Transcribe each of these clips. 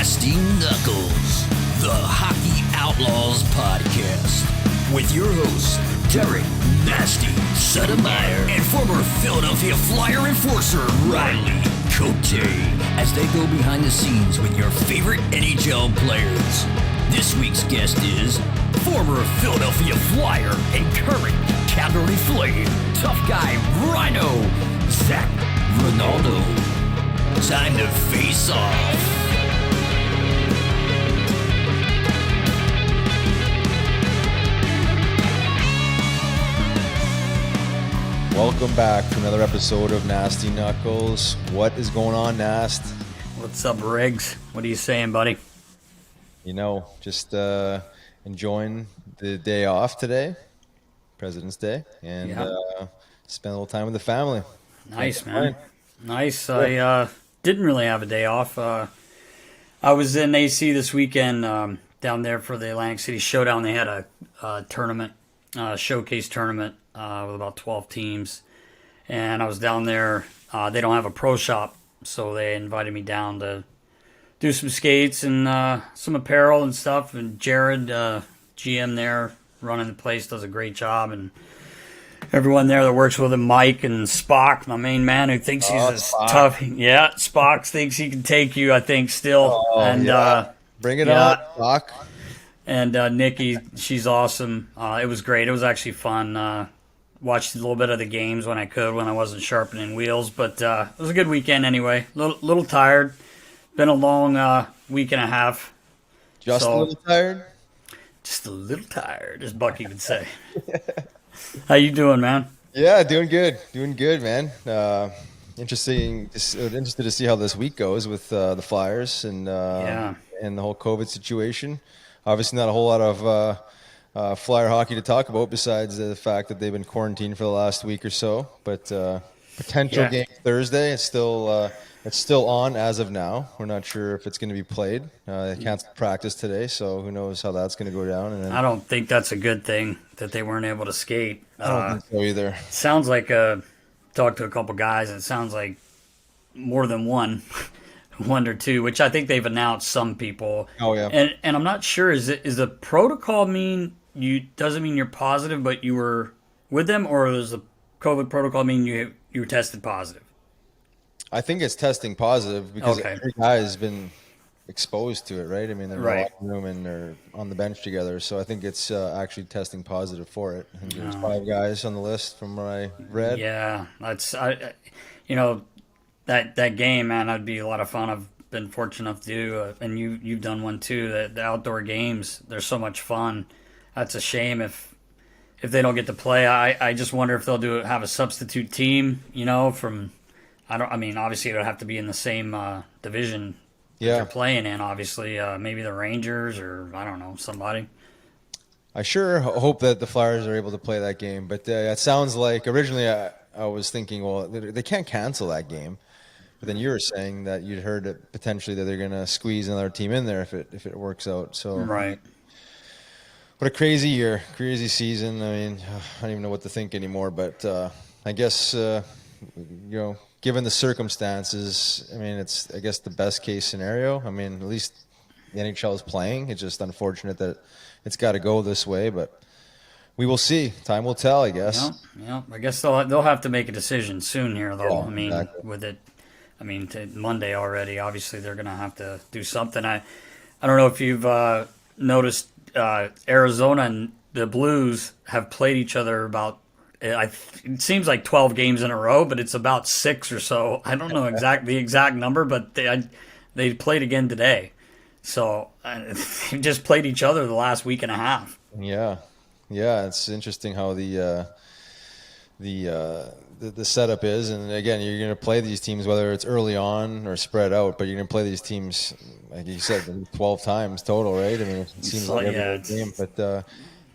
Nasty Knuckles, the Hockey Outlaws podcast, with your hosts, Derek Nasty Settlemyre and former Philadelphia Flyer enforcer, Riley Cote, as they go behind the scenes with your favorite NHL players. This week's guest is former Philadelphia Flyer and current Calgary Flame tough guy Rhino, Zac Rinaldo. Time to face off. Welcome back to another episode of Nasty Knuckles. What is going on, Nast? What's up, Riggs? What are you saying, buddy? You know, just enjoying the day off today, President's Day, and spend a little time with the family. Nice, man. Nice. I didn't really have a day off. I was in AC this weekend down there for the Atlantic City Showdown. They had a tournament, showcase tournament with about 12 teams. And I was down there. They don't have a pro shop, so they invited me down to do some skates and some apparel and stuff. And Jared, GM there, running the place, does a great job. And everyone there that works with him, Mike and Spock, my main man, who thinks he's tough. Yeah, Spock thinks he can take you, I think, still. Bring it on, Spock. And Nikki, she's awesome. It was great. It was actually fun. Watched a little bit of the games when I could, when I wasn't sharpening wheels. But it was a good weekend anyway. Little tired. Been a long week and a half. Just a little tired? Just a little tired, as Bucky would say. How you doing, man? Yeah, doing good, man. Interested to see how this week goes with the Flyers and the whole COVID situation. Obviously, not a whole lot of Flyer hockey to talk about besides the fact that they've been quarantined for the last week or so. But potential game Thursday. It's still on as of now. We're not sure if it's going to be played. They canceled practice today, so who knows how that's going to go down. And then, I don't think that's a good thing that they weren't able to skate. I don't think so either. Sounds like talked to a couple guys. It sounds like more than one or two, which I think they've announced some people. Oh yeah. And I'm not sure. Is the protocol mean doesn't mean you're positive, but you were with them, or does the COVID protocol mean you were tested positive? I think it's testing positive because every guy has been exposed to it, right? I mean, they're in the locker room and they're on the bench together, so I think it's actually testing positive for it. And there's 5 guys on the list from what I read. Yeah, that game, man, that'd be a lot of fun. I've been fortunate enough to do, and you've done one too. The outdoor games, they're so much fun. That's a shame if they don't get to play. I just wonder if they'll have a substitute team, from. Obviously it would have to be in the same division that they're playing in. Obviously, maybe the Rangers or I don't know, somebody. I sure hope that the Flyers are able to play that game, but it sounds like originally I was thinking, well, they can't cancel that game. But then you were saying that you'd heard that potentially that they're going to squeeze another team in there if it works out. So right. What a crazy year, crazy season. I mean, I don't even know what to think anymore. But I guess given the circumstances, I mean, it's I guess the best case scenario. I mean, at least the NHL is playing. It's just unfortunate that it's got to go this way, but we will see. Time will tell, I guess. Yeah. I guess they'll have to make a decision soon here, though. Yeah, I mean, exactly. with it. I mean, to Monday already. Obviously, they're going to have to do something. I don't know if you've noticed. Arizona and the Blues have played each other about. It seems like 12 games in a row, but it's about 6 or so. I don't know the exact number, but they played again today. So they just played each other the last week and a half. Yeah. It's interesting how the setup is, and again, you're going to play these teams whether it's early on or spread out, but you're going to play these teams like you said 12 times total, right? I mean, it seems like every game, but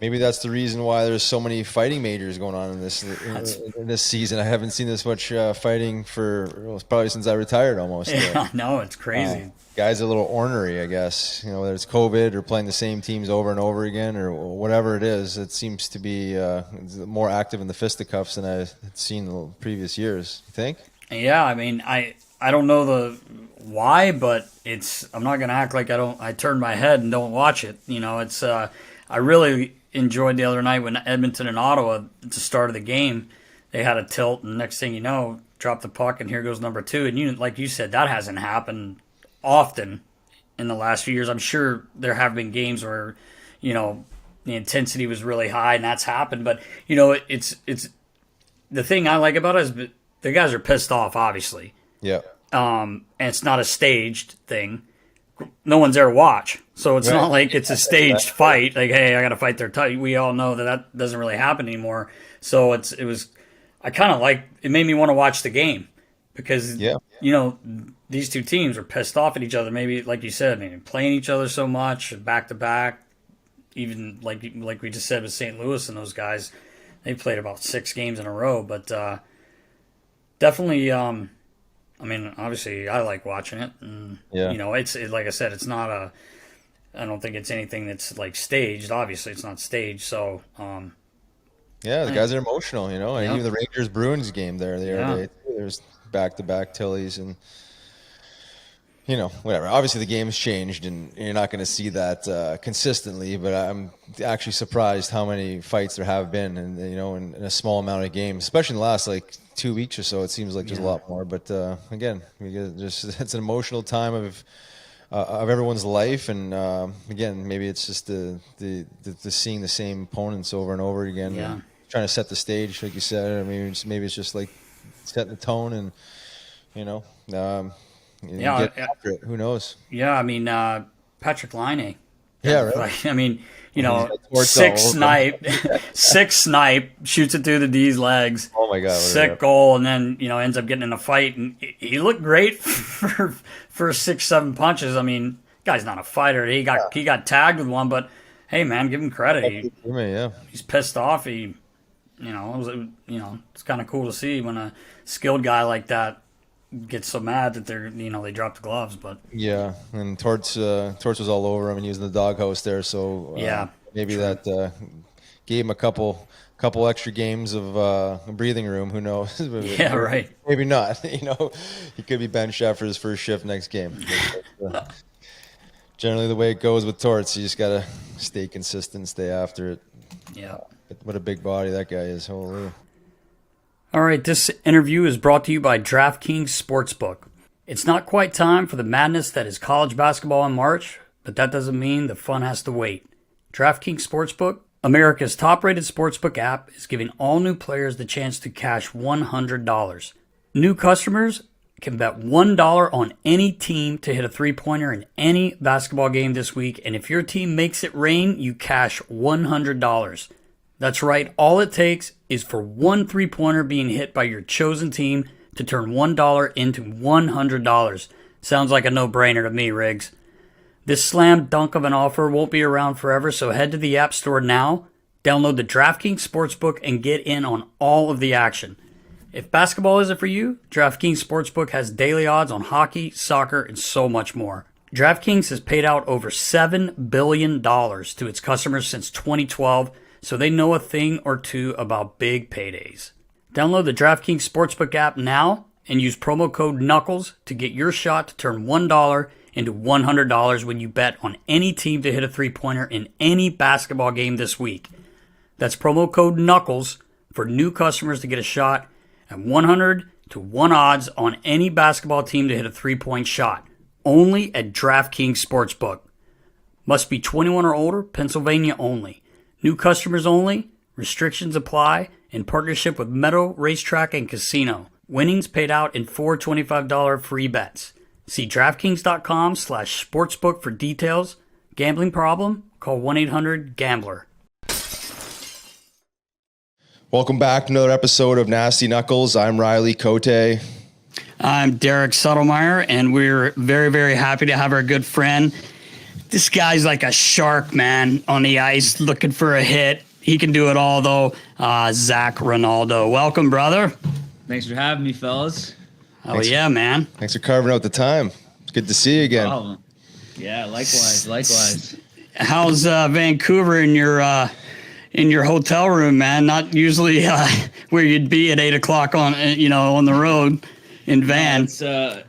maybe that's the reason why there's so many fighting majors going on in this season. I haven't seen this much fighting probably since I retired almost. Yeah, no, it's crazy. Guys are a little ornery, I guess. Whether it's COVID or playing the same teams over and over again or whatever it is, it seems to be more active in the fisticuffs than I've seen in the previous years. You think? Yeah, I mean, I don't know the why, but I'm not going to act like I turn my head and don't watch it. It's I really enjoyed the other night when Edmonton and Ottawa, at the start of the game, they had a tilt, and next thing you know, drop the puck, and here goes number 2. And like you said, that hasn't happened often in the last few years. I'm sure there have been games where, the intensity was really high, and that's happened. But it's the thing I like about it is the guys are pissed off, obviously. Yeah. And it's not a staged thing. No one's there to watch. So it's not like it's a staged fight. Like, hey, I got to fight their tight. We all know that doesn't really happen anymore. So I kind of it made me want to watch the game because, these two teams are pissed off at each other. Maybe, like you said, playing each other so much, back to back. Even like we just said with St. Louis and those guys, they played about 6 games in a row. But definitely, obviously, I like watching it. And, it's like I said, it's not I don't think it's anything that's like staged. Obviously, it's not staged. So, the guys are emotional, and even the Rangers Bruins game there's back-to-back Tillies and, whatever. Obviously, the game's changed, and you're not going to see that consistently. But I'm actually surprised how many fights there have been, and in a small amount of games, especially in the last 2 weeks or so. It seems like there's a lot more. But again, it's an emotional time of everyone's life, and again, maybe it's just the seeing the same opponents over and over again, and trying to set the stage, like you said. Maybe it's just like setting the tone, and get after it. Who knows? Yeah, Patrick Laine. Yeah, right. Six snipe, shoots it through the D's legs. Oh my God! Sick goal, and then ends up getting in a fight, and he looked great for 6-7 punches. Guy's not a fighter. He got tagged with one, but hey, man, give him credit. He's pissed off. It's kind of cool to see when a skilled guy like that gets so mad that they drop the gloves. But and Torts was all over him and using the doghouse there. So maybe that gave him a couple extra games of breathing room. Who knows? Right. Maybe not. He could be benched after his first shift next game. Generally, the way it goes with Torts, you just gotta stay consistent, stay after it. Yeah. What a big body that guy is. Holy. All right, this interview is brought to you by DraftKings Sportsbook. It's not quite time for the madness that is college basketball in March, but that doesn't mean the fun has to wait. DraftKings Sportsbook, America's top-rated sportsbook app, is giving all new players the chance to cash $100. New customers can bet $1 on any team to hit a three-pointer in any basketball game this week, and if your team makes it rain, you cash $100. That's right, all it takes is for one three-pointer being hit by your chosen team to turn $1 into $100. Sounds like a no-brainer to me, Riggs. This slam dunk of an offer won't be around forever, so head to the App Store now, download the DraftKings Sportsbook, and get in on all of the action. If basketball isn't for you, DraftKings Sportsbook has daily odds on hockey, soccer, and so much more. DraftKings has paid out over $7 billion to its customers since 2012, so they know a thing or two about big paydays. Download the DraftKings Sportsbook app now and use promo code KNUCKLES to get your shot to turn $1 into $100 when you bet on any team to hit a three-pointer in any basketball game this week. That's promo code KNUCKLES for new customers to get a shot at 100 to 1 odds on any basketball team to hit a three-point shot. Only at DraftKings Sportsbook. Must be 21 or older, Pennsylvania only. New customers only. Restrictions apply. In partnership with Meadow Racetrack and Casino. Winnings paid out in 4 $25 free bets. See DraftKings.com/sportsbook for details. Gambling problem? Call 1-800-GAMBLER. Welcome back to another episode of Nasty Knuckles. I'm Riley Cote. I'm Derek Settlemyre, and we're very, very happy to have our good friend. This guy's like a shark, man, on the ice looking for a hit. He can do it all, though. Zac Rinaldo. Welcome, brother. Thanks for having me, fellas. Yeah, man. Thanks for carving out the time. It's good to see you again. Oh, yeah, likewise. How's Vancouver in your hotel room, man? Not usually where you'd be at 8 o'clock on the road. in van.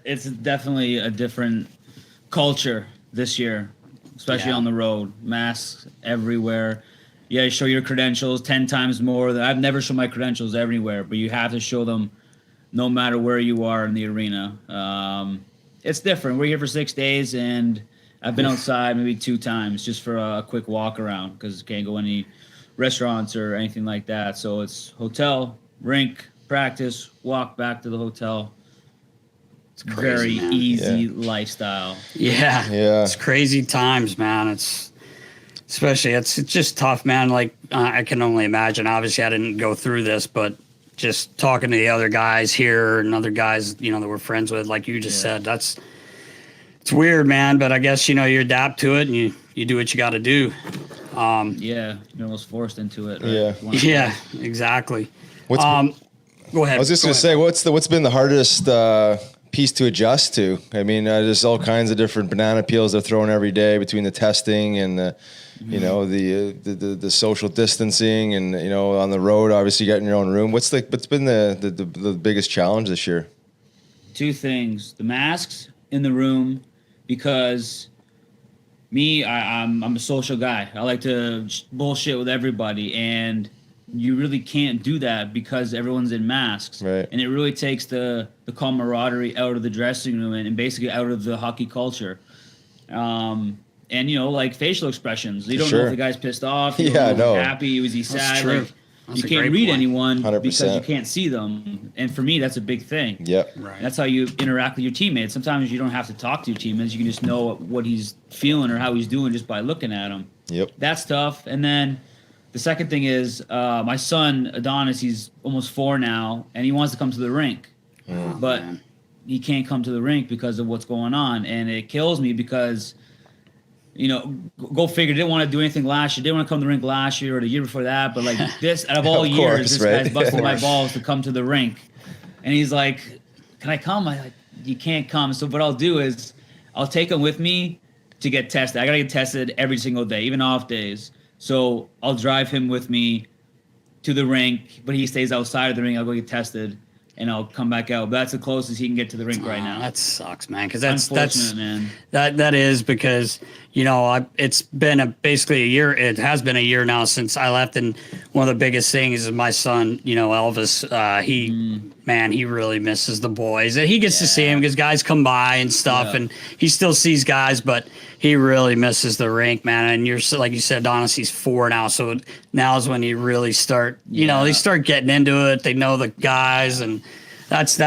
It's definitely a different culture this year, especially on the road. Masks everywhere. Yeah, you show your credentials 10 times more. I've never shown my credentials everywhere, but you have to show them no matter where you are in the arena. It's different. We're here for 6 days, and I've been outside maybe 2 times just for a quick walk around because can't go any restaurants or anything like that. So it's hotel, rink, practice, walk back to the hotel. It's crazy, very easy lifestyle. Yeah. It's crazy times, man. It's just tough, man. Like I can only imagine. Obviously, I didn't go through this, but just talking to the other guys here and other guys, that we're friends with, like you just said, it's weird, man. But I guess, you adapt to it and you do what you got to do. You're almost forced into it. Right? Yeah, exactly. Go ahead. I was just going to say, what's been the hardest piece to adjust to? I mean, there's all kinds of different banana peels they're throwing every day between the testing and the social distancing and on the road, obviously getting your own room. What's been the biggest challenge this year? 2 things: the masks in the room, because I'm a social guy. I like to bullshit with everybody, and you really can't do that because everyone's in masks. Right. And it really takes the camaraderie out of the dressing room and basically out of the hockey culture. And, like facial expressions. You don't know if the guy's pissed off. You don't know if he's happy. Was he sad? That's true. You can't read anyone 100%. because you can't see them. And for me, that's a big thing. Yep. Right. That's how you interact with your teammates. Sometimes you don't have to talk to your teammates. You can just know what he's feeling or how he's doing just by looking at him. Yep. That's tough. And then the second thing is my son, Adonis, he's almost 4 now, and he wants to come to the rink. But he can't come to the rink because of what's going on. And it kills me because – go figure. Didn't want to do anything last year. Didn't want to come to the rink last year or the year before that. But like this, out of all years, this guy's busting my balls to come to the rink, and he's like, "Can I come?" I'm like, "You can't come." So what I'll do is I'll take him with me to get tested. I gotta get tested every single day, even off days. So I'll drive him with me to the rink, but he stays outside of the rink. I'll go get tested, and I'll come back out. But that's the closest he can get to the rink right now. That sucks, man. Because that's man. That is because it's been basically a year. It has been a year now since I left, and one of the biggest things is my son. Elvis. He really misses the boys. And he gets to see him because guys come by and stuff, and he still sees guys, but he really misses the rink, man. And you're like you said, Adonis, he's 4 now, so now is when you really start. They start getting into it. They know the guys, and that's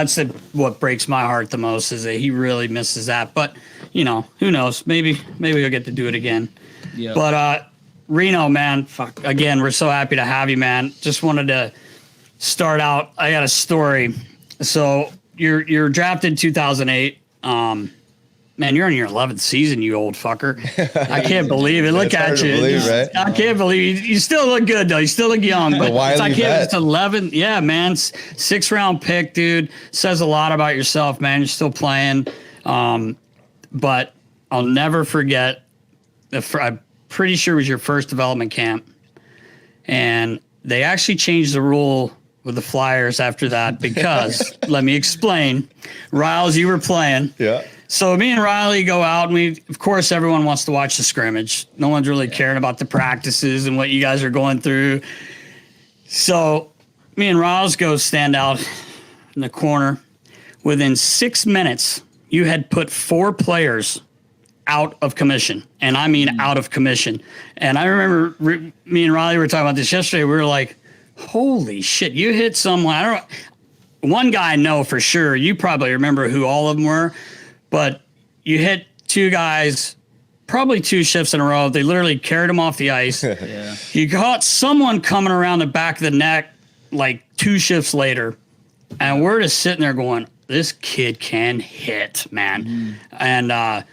what breaks my heart the most is that he really misses that. But who knows? Maybe he'll get to do it again. Yeah. But Reno, man, again, we're so happy to have you, man. Just wanted to start out. I got a story. So you're drafted 2008. Man, you're in your 11th season, you old fucker. I can't believe it. Look at you. Right? I can't believe you still look good, though. You still look young. But it's 11. Yeah, man. 6th round pick, dude. Says a lot about yourself, man. You're still playing. But I'll never forget. I'm pretty sure it was your first development camp. And they actually changed the rule with the Flyers after that because, let me explain. Riles, you were playing. Yeah. So me and Riley go out, and of course, everyone wants to watch the scrimmage. No one's really caring about the practices and what you guys are going through. So me and Riles go stand out in the corner. Within 6 minutes, you had put 4 players out of commission, and I mean out of commission. And I remember me and Riley were talking about this yesterday. We were like, holy shit, you hit someone. I don't know. One guy I know for sure. You probably remember who all of them were. But you hit 2 guys, probably 2 shifts in a row. They literally carried them off the ice. Yeah. You caught someone coming around the back of the neck like 2 shifts later. And we're just sitting there going, this kid can hit, man. Mm-hmm. And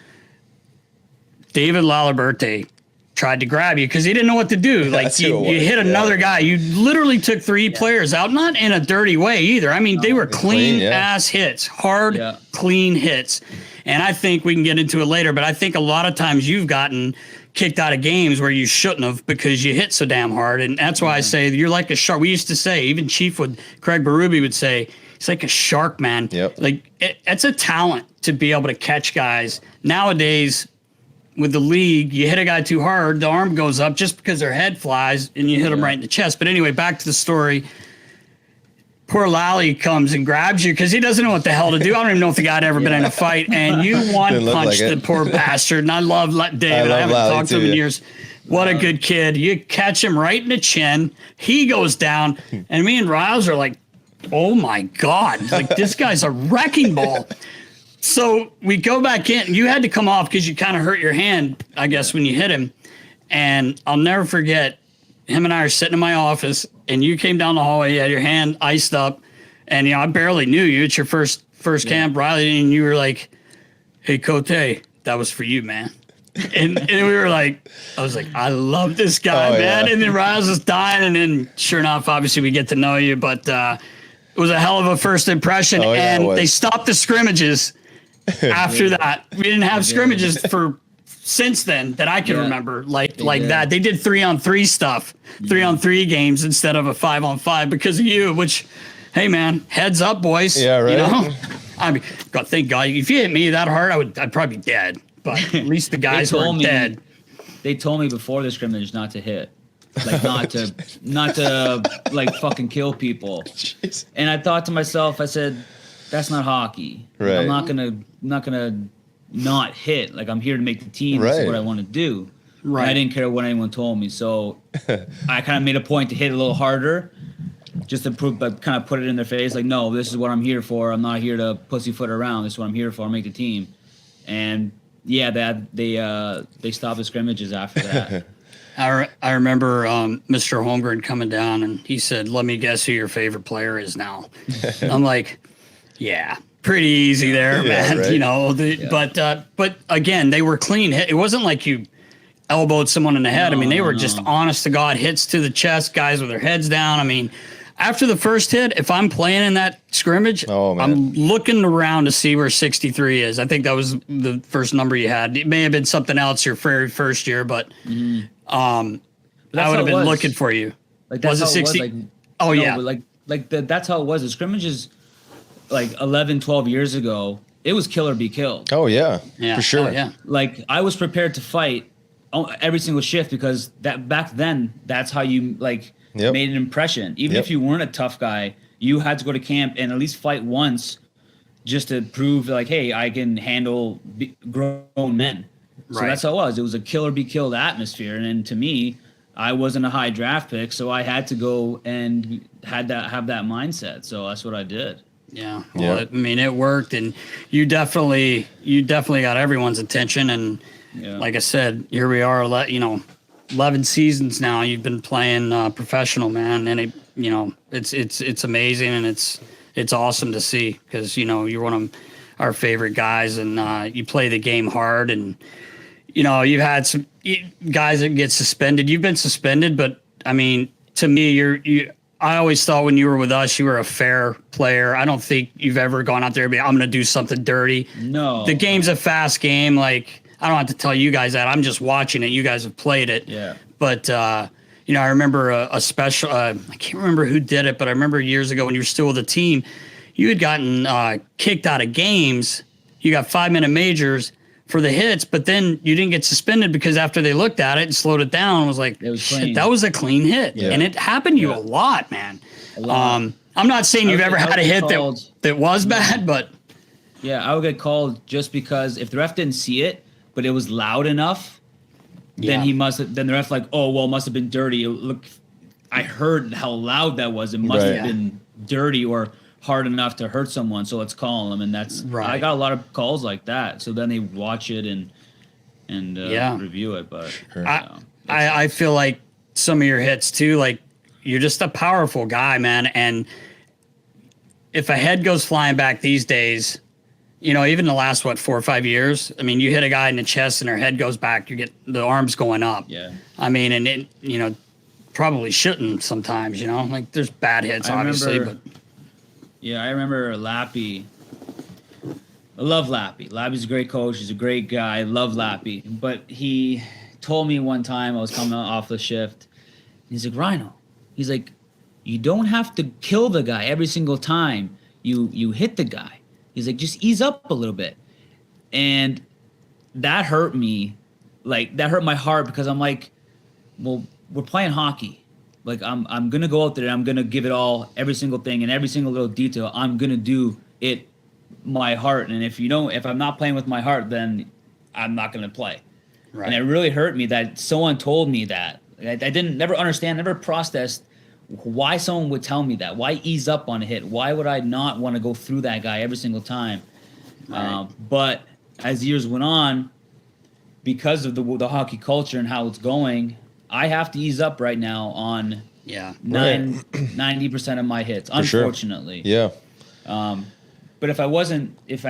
David Laliberte tried to grab you because he didn't know what to do. Like you hit another guy. You literally took 3 players out, not in a dirty way either. I mean, they were clean ass hits, hard, clean hits. And I think we can get into it later, but I think a lot of times you've gotten kicked out of games where you shouldn't have because you hit so damn hard. And that's why I say you're like a shark. We used to say, even Craig Berube would say, He's like a shark, man. Yep. Like it's a talent to be able to catch guys. Nowadays, with the league, you hit a guy too hard, the arm goes up just because their head flies, and you hit him right in the chest. But anyway, back to the story. Poor Lally comes and grabs you because he doesn't know what the hell to do. I don't even know if the guy had ever been in a fight. And you one-punched the poor bastard. And I love David. I haven't talked to him in years. What a good kid. You catch him right in the chin. He goes down. And me and Riles are like, oh, my God. Like, this guy's a wrecking ball. So we go back in. You had to come off because you kind of hurt your hand, I guess, when you hit him. And I'll never forget, him and I are sitting in my office, and you came down the hallway. You had your hand iced up, and I barely knew you. It's your first camp, Riley, and you were like, "Hey, Cote, that was for you, man." And we were like, I was like, I love this guy, man. Yeah. And then Riley was dying, and then sure enough, obviously we get to know you, but it was a hell of a first impression. And they stopped the scrimmages after that. We didn't have scrimmages for since then that I can remember like that. They did 3-on-3 stuff, 3-on-3 games instead of a 5-on-5 because of you, which, hey man, heads up, boys. Yeah, right. You know? I mean, God, thank God. If you hit me that hard, I'd probably be dead. But at least the guys were dead. They told me before the scrimmage not to hit. Like not to like fucking kill people. Jeez. And I thought to myself, I said, that's not hockey. Right. I'm not gonna not hit. Like, I'm here to make the team. Right. That's what I want to do. Right. And I didn't care what anyone told me. So I kind of made a point to hit a little harder just to prove, but kind of put it in their face. Like, no, this is what I'm here for. I'm not here to pussyfoot around. This is what I'm here for. I'll make the team. And yeah, they stopped the scrimmages after that. I remember Mr. Holmgren coming down, and he said, let me guess who your favorite player is now. I'm like, yeah. Pretty easy there, man. Right. You know, but again, they were clean hit. It wasn't like you elbowed someone in the head. I mean, they were just honest to God hits to the chest, guys with their heads down. I mean, after the first hit, if I'm playing in that scrimmage, I'm looking around to see where 63 is. I think that was the first number you had. It may have been something else your very first year, but I would have been looking for you. Like, was it 60? That's how it was. The scrimmages, like 11, 12 years ago, it was kill or be killed. Oh, yeah, for sure. Oh, yeah. Like, I was prepared to fight every single shift because that back then, that's how you, like, made an impression. Even if you weren't a tough guy, you had to go to camp and at least fight once just to prove, like, hey, I can handle grown men. So that's how it was. It was a kill or be killed atmosphere. And then to me, I wasn't a high draft pick, so I had to go and have that mindset. So that's what I did. Yeah. Well, I mean, it worked, and you definitely got everyone's attention. And like I said, here we are, 11 seasons now. You've been playing professional, man. And it's amazing. And it's awesome to see because, you're one of our favorite guys and you play the game hard. And, you've had some guys that get suspended. You've been suspended, but I mean, to me, I always thought when you were with us, you were a fair player. I don't think you've ever gone out there and be, I'm going to do something dirty. No. The game's a fast game. Like, I don't have to tell you guys that. I'm just watching it. You guys have played it. Yeah. But, I remember a special, I can't remember who did it, but I remember years ago when you were still with the team, you had gotten kicked out of games. You got 5-minute majors for the hits, but then you didn't get suspended because after they looked at it and slowed it down, it was like, shit, that was a clean hit. Yeah. And it happened to you a lot, man. A lot. I'm not saying you've ever had a hit that was bad, but. Yeah, I would get called just because if the ref didn't see it, but it was loud enough, then then the ref like, oh, well, it must have been dirty. Look, I heard how loud that was. It must have been dirty or hard enough to hurt someone, so let's call them. And that's I got a lot of calls like that. So then they watch it and review it. But I feel like some of your hits too, like you're just a powerful guy, man. And if a head goes flying back these days, even the last 4 or 5 years, I mean, you hit a guy in the chest and their head goes back, you get the arms going up. Yeah. I mean, and it probably shouldn't sometimes, like there's bad hits, obviously, but. Yeah, I remember Lappy. I love Lappy. Lappy's a great coach. He's a great guy. I love Lappy. But he told me one time I was coming off the shift. He's like, Rhino, he's like, you don't have to kill the guy every single time. you hit the guy. He's like, just ease up a little bit. And that hurt me. Like, that hurt my heart because I'm like, well, we're playing hockey. Like, I'm going to go out there and I'm going to give it all, every single thing and every single little detail. I'm going to do it my heart. And if I'm not playing with my heart, then I'm not going to play. Right. And it really hurt me that someone told me that. I never understand, never processed why someone would tell me that. Why ease up on a hit? Why would I not want to go through that guy every single time? Right. But as years went on, because of the hockey culture and how it's going, I have to ease up right now on 90% of my hits, unfortunately. Sure. Yeah. But if I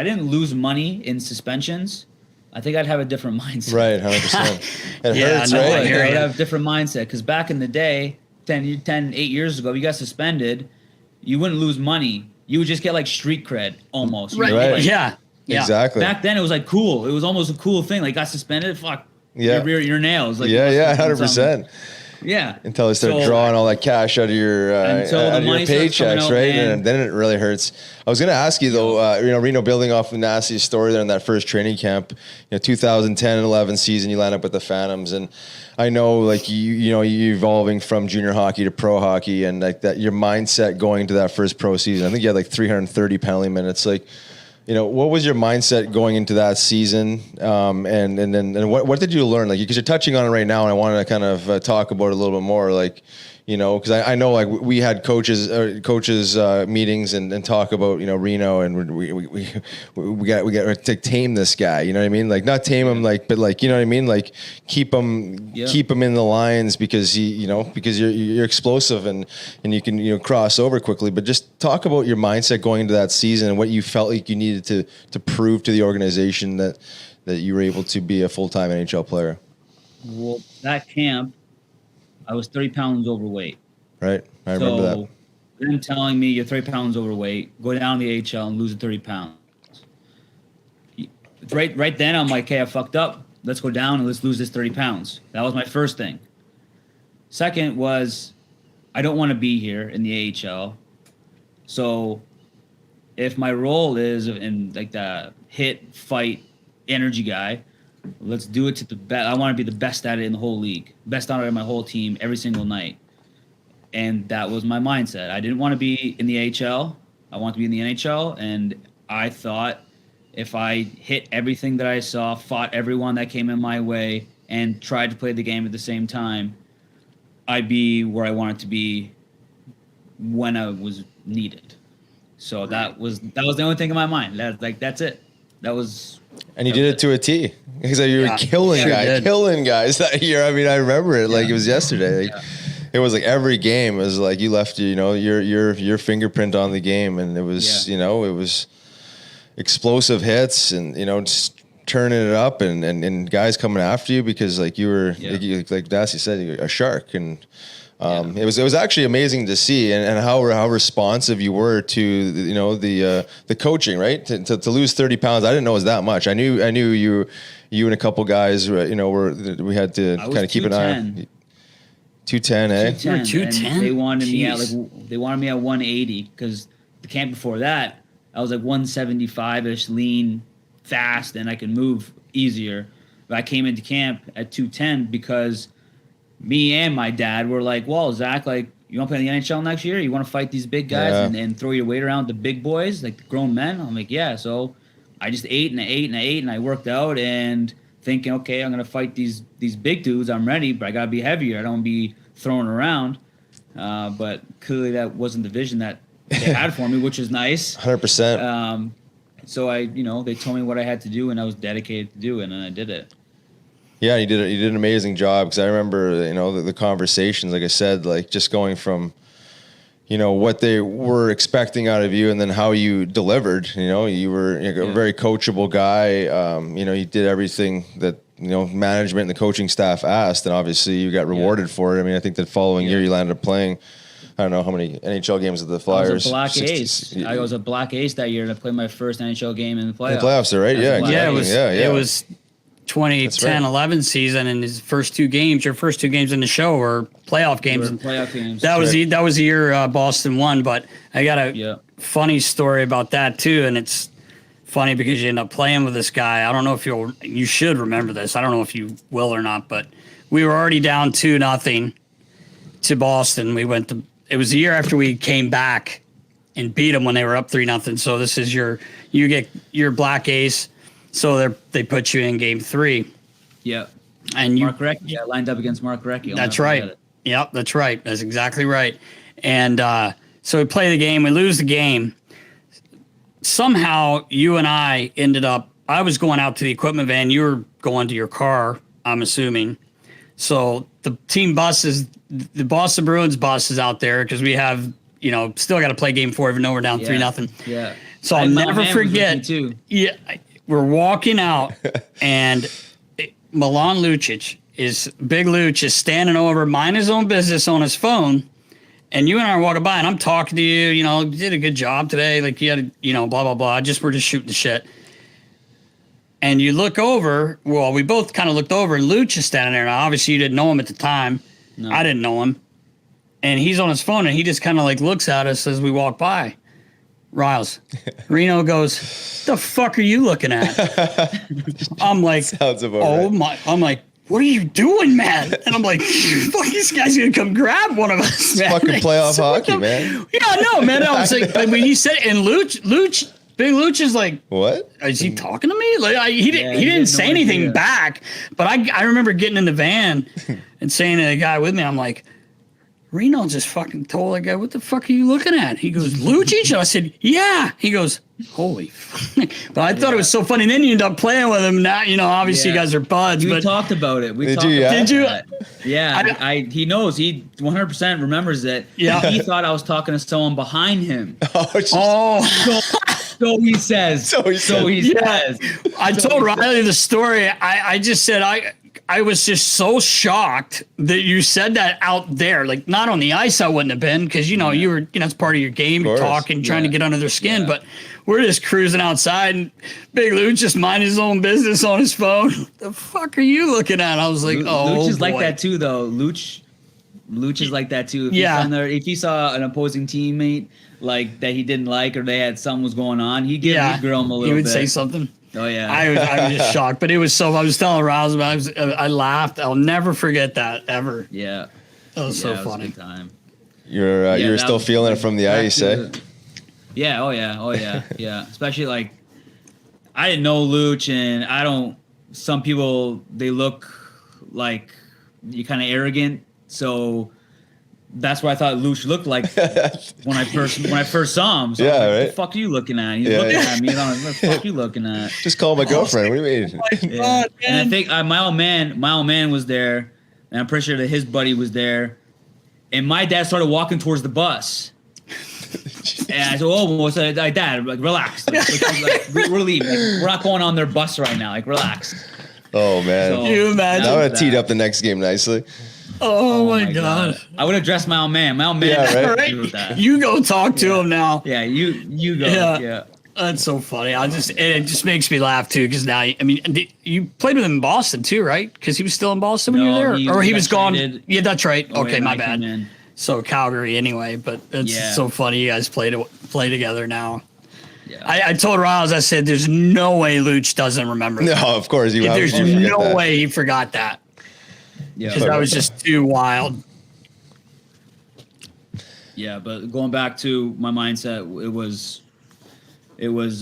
didn't lose money in suspensions, I think I'd have a different mindset. Right, 100%. It hurts, right? I'd have a different mindset because back in the day, 8 years ago, you got suspended, you wouldn't lose money. You would just get like street cred almost. Right. Like, yeah. Exactly. Back then, it was like cool. It was almost a cool thing. Like, got suspended, fuck. Yeah. Your nails. Like, 100%. Yeah. Until they start drawing all that cash out of your paychecks, right? And then it really hurts. I was going to ask you though, Reno, building off of Nasty's story there in that first training camp, 2010-11 season, you line up with the Phantoms, and I know like you evolving from junior hockey to pro hockey, and like that your mindset going into that first pro season. I think you had like 330 penalty minutes, like. What was your mindset going into that season? And then what did you learn? Like, because you're touching on it right now, and I wanted to kind of talk about it a little bit more. Like, because I know like we had coaches meetings and talk about Reno, and we got to tame this guy. You know what I mean? Like, not tame him, like, but like, you know what I mean? Like, keep him in the lines because because you're explosive and you can cross over quickly. But just talk about your mindset going into that season and what you felt like you needed to prove to the organization that you were able to be a full-time NHL player. Well, that camp, I was 30 pounds overweight. Right. I remember that. Them telling me you're 30 pounds overweight, go down to the AHL and lose the 30 pounds. Right then, I'm like, okay, I fucked up. Let's go down and let's lose this 30 pounds. That was my first thing. Second was, I don't want to be here in the AHL. So if my role is in like the hit, fight, energy guy, let's do it to the best. I want to be the best at it in the whole league, best out of my whole team every single night. And that was my mindset. I didn't want to be in the AHL. I want to be in the NHL. And I thought if I hit everything that I saw, fought everyone that came in my way, and tried to play the game at the same time, I'd be where I wanted to be when I was needed. So that was the only thing in my mind. That's it. That was. And you did it to a T. Because you were killing guys that year. I mean, I remember it like it was yesterday. Like, it was like every game was like you left your fingerprint on the game, and it was it was explosive hits and just turning it up and guys coming after you because like you were like Dassie said, you're a shark, and it was actually amazing to see and how responsive you were to the coaching, right? To lose 30 pounds, I didn't know it was that much. I knew you and a couple guys we had to kind of keep an eye on. 210, eh? 210. They wanted me at they wanted me at 180 because the camp before that I was like 175ish, lean, fast, and I can move easier. But I came into camp at 210 because me and my dad were like, well, Zach, like, you want to play in the NHL next year? You want to fight these big guys and throw your weight around the big boys, like the grown men? I'm like, yeah. So I just ate and I worked out and thinking, okay, I'm going to fight these big dudes. I'm ready, but I got to be heavier. I don't want to be thrown around. But clearly that wasn't the vision that they had for me, which is nice. 100%. So they told me what I had to do, and I was dedicated to do it, and I did it. Yeah, you did an amazing job because I remember, the conversations, like I said, like just going from, what they were expecting out of you and then how you delivered. You were a very coachable guy. You did everything that, management and the coaching staff asked, and obviously you got rewarded for it. I mean, I think that following year you landed up playing, I don't know how many NHL games with the Flyers. I was a black ace. I was a black ace that year, and I played my first NHL game in the playoffs. In the playoffs, right? It was 2010-11 season, and his first two games in the show were playoff games. Playoff games. That was the year Boston won. But I gotta funny story about that too, and it's funny because you end up playing with this guy. I don't know if you should remember this. I don't know if you will or not, but we were already down 2-0 to Boston. It was the year after we came back and beat them when they were up 3-0. So this is you get your black ace. So they put you in game 3. Yeah. And Mark Recchi. Yeah, lined up against Mark Recchi. That's right. Yep, that's right. That's exactly right. And so we play the game. We lose the game. Somehow you and I ended up, I was going out to the equipment van. You were going to your car, I'm assuming. So the team bus the Boston Bruins bus is out there because we have, still got to play game 4 even though we're down 3-0. Yeah. So I'll never forget. Yeah. We're walking out and Milan Lucic Big Luch is standing over, minding his own business on his phone. And you and I are walking by, and I'm talking to you. You did a good job today. Like, you had, blah, blah, blah. We're just shooting the shit. And you look over. Well, we both kind of looked over, and Luch is standing there. Now, obviously, you didn't know him at the time. No. I didn't know him. And he's on his phone, and he just kind of, looks at us as we walk by. Riles. Reno goes, the fuck are you looking at? I'm like, sounds about right. My. I'm like, what are you doing, man? And I'm like, fuck, this guy's going to come grab one of us, man. Fucking playoff hockey, man. Yeah, I know, man. I was like, but when you said it, and Big Luch is like, what? Is he talking to me? He didn't say anything back. But I remember getting in the van and saying to the guy with me, I'm like, Reno just fucking told that guy, what the fuck are you looking at? He goes, Lucic? And I said, yeah. He goes, holy fuck. But I thought it was so funny. And then you end up playing with him. Now, obviously you guys are buds. We talked about it. Did you? Yeah. He knows. He 100% remembers it. Yeah. He thought I was talking to someone behind him. Oh. So he says. So he says. I told Riley the story. I just said, I was just so shocked that you said that out there. Like, not on the ice, I wouldn't have been because, you were, it's part of your game. You're talking, trying to get under their skin. Yeah. But we're just cruising outside, and Big Luch just minding his own business on his phone. The fuck are you looking at? I was like, Luch is like that too, though. Luch is like that too. If he saw an opposing teammate that he didn't like or they had something was going on, he'd grill him a little bit. He would say something. Oh yeah, I was just shocked, but it was so. I was telling Rouse about it. I laughed. I'll never forget that ever. Yeah, that was so funny. It was a good time. You're still feeling it from the ice, eh? Yeah. Oh yeah. Yeah. Especially I didn't know Luch, and some people they look like you're kind of arrogant, so. That's what I thought Luch looked like when I first saw him. So yeah, right. What the fuck are you looking at? He's looking at me. What the fuck are you looking at? Just call my girlfriend. What do you mean? Yeah. And I think my old man was there, and I'm pretty sure that his buddy was there. And my dad started walking towards the bus. And I said, what's that? Dad, relax. We're leaving. We're not going on their bus right now. Relax. Oh, man. So, you imagine? I would have teed up the next game nicely. Oh my God. I would have dressed my old man. My old man. Right? Do that. You go talk to him now. Yeah, you go. Yeah. That's so funny. It just makes me laugh too because now, you played with him in Boston too, right? Because he was still in Boston when you were there, or he was gone. Yeah, that's right. Okay, my bad. So Calgary anyway, but it's so funny. You guys play together now. Yeah. I told Riles, I said, "There's no way Luch doesn't remember that." No, of course you. There's no way he forgot that. Yeah, because that was just too wild. Yeah, but going back to my mindset, it was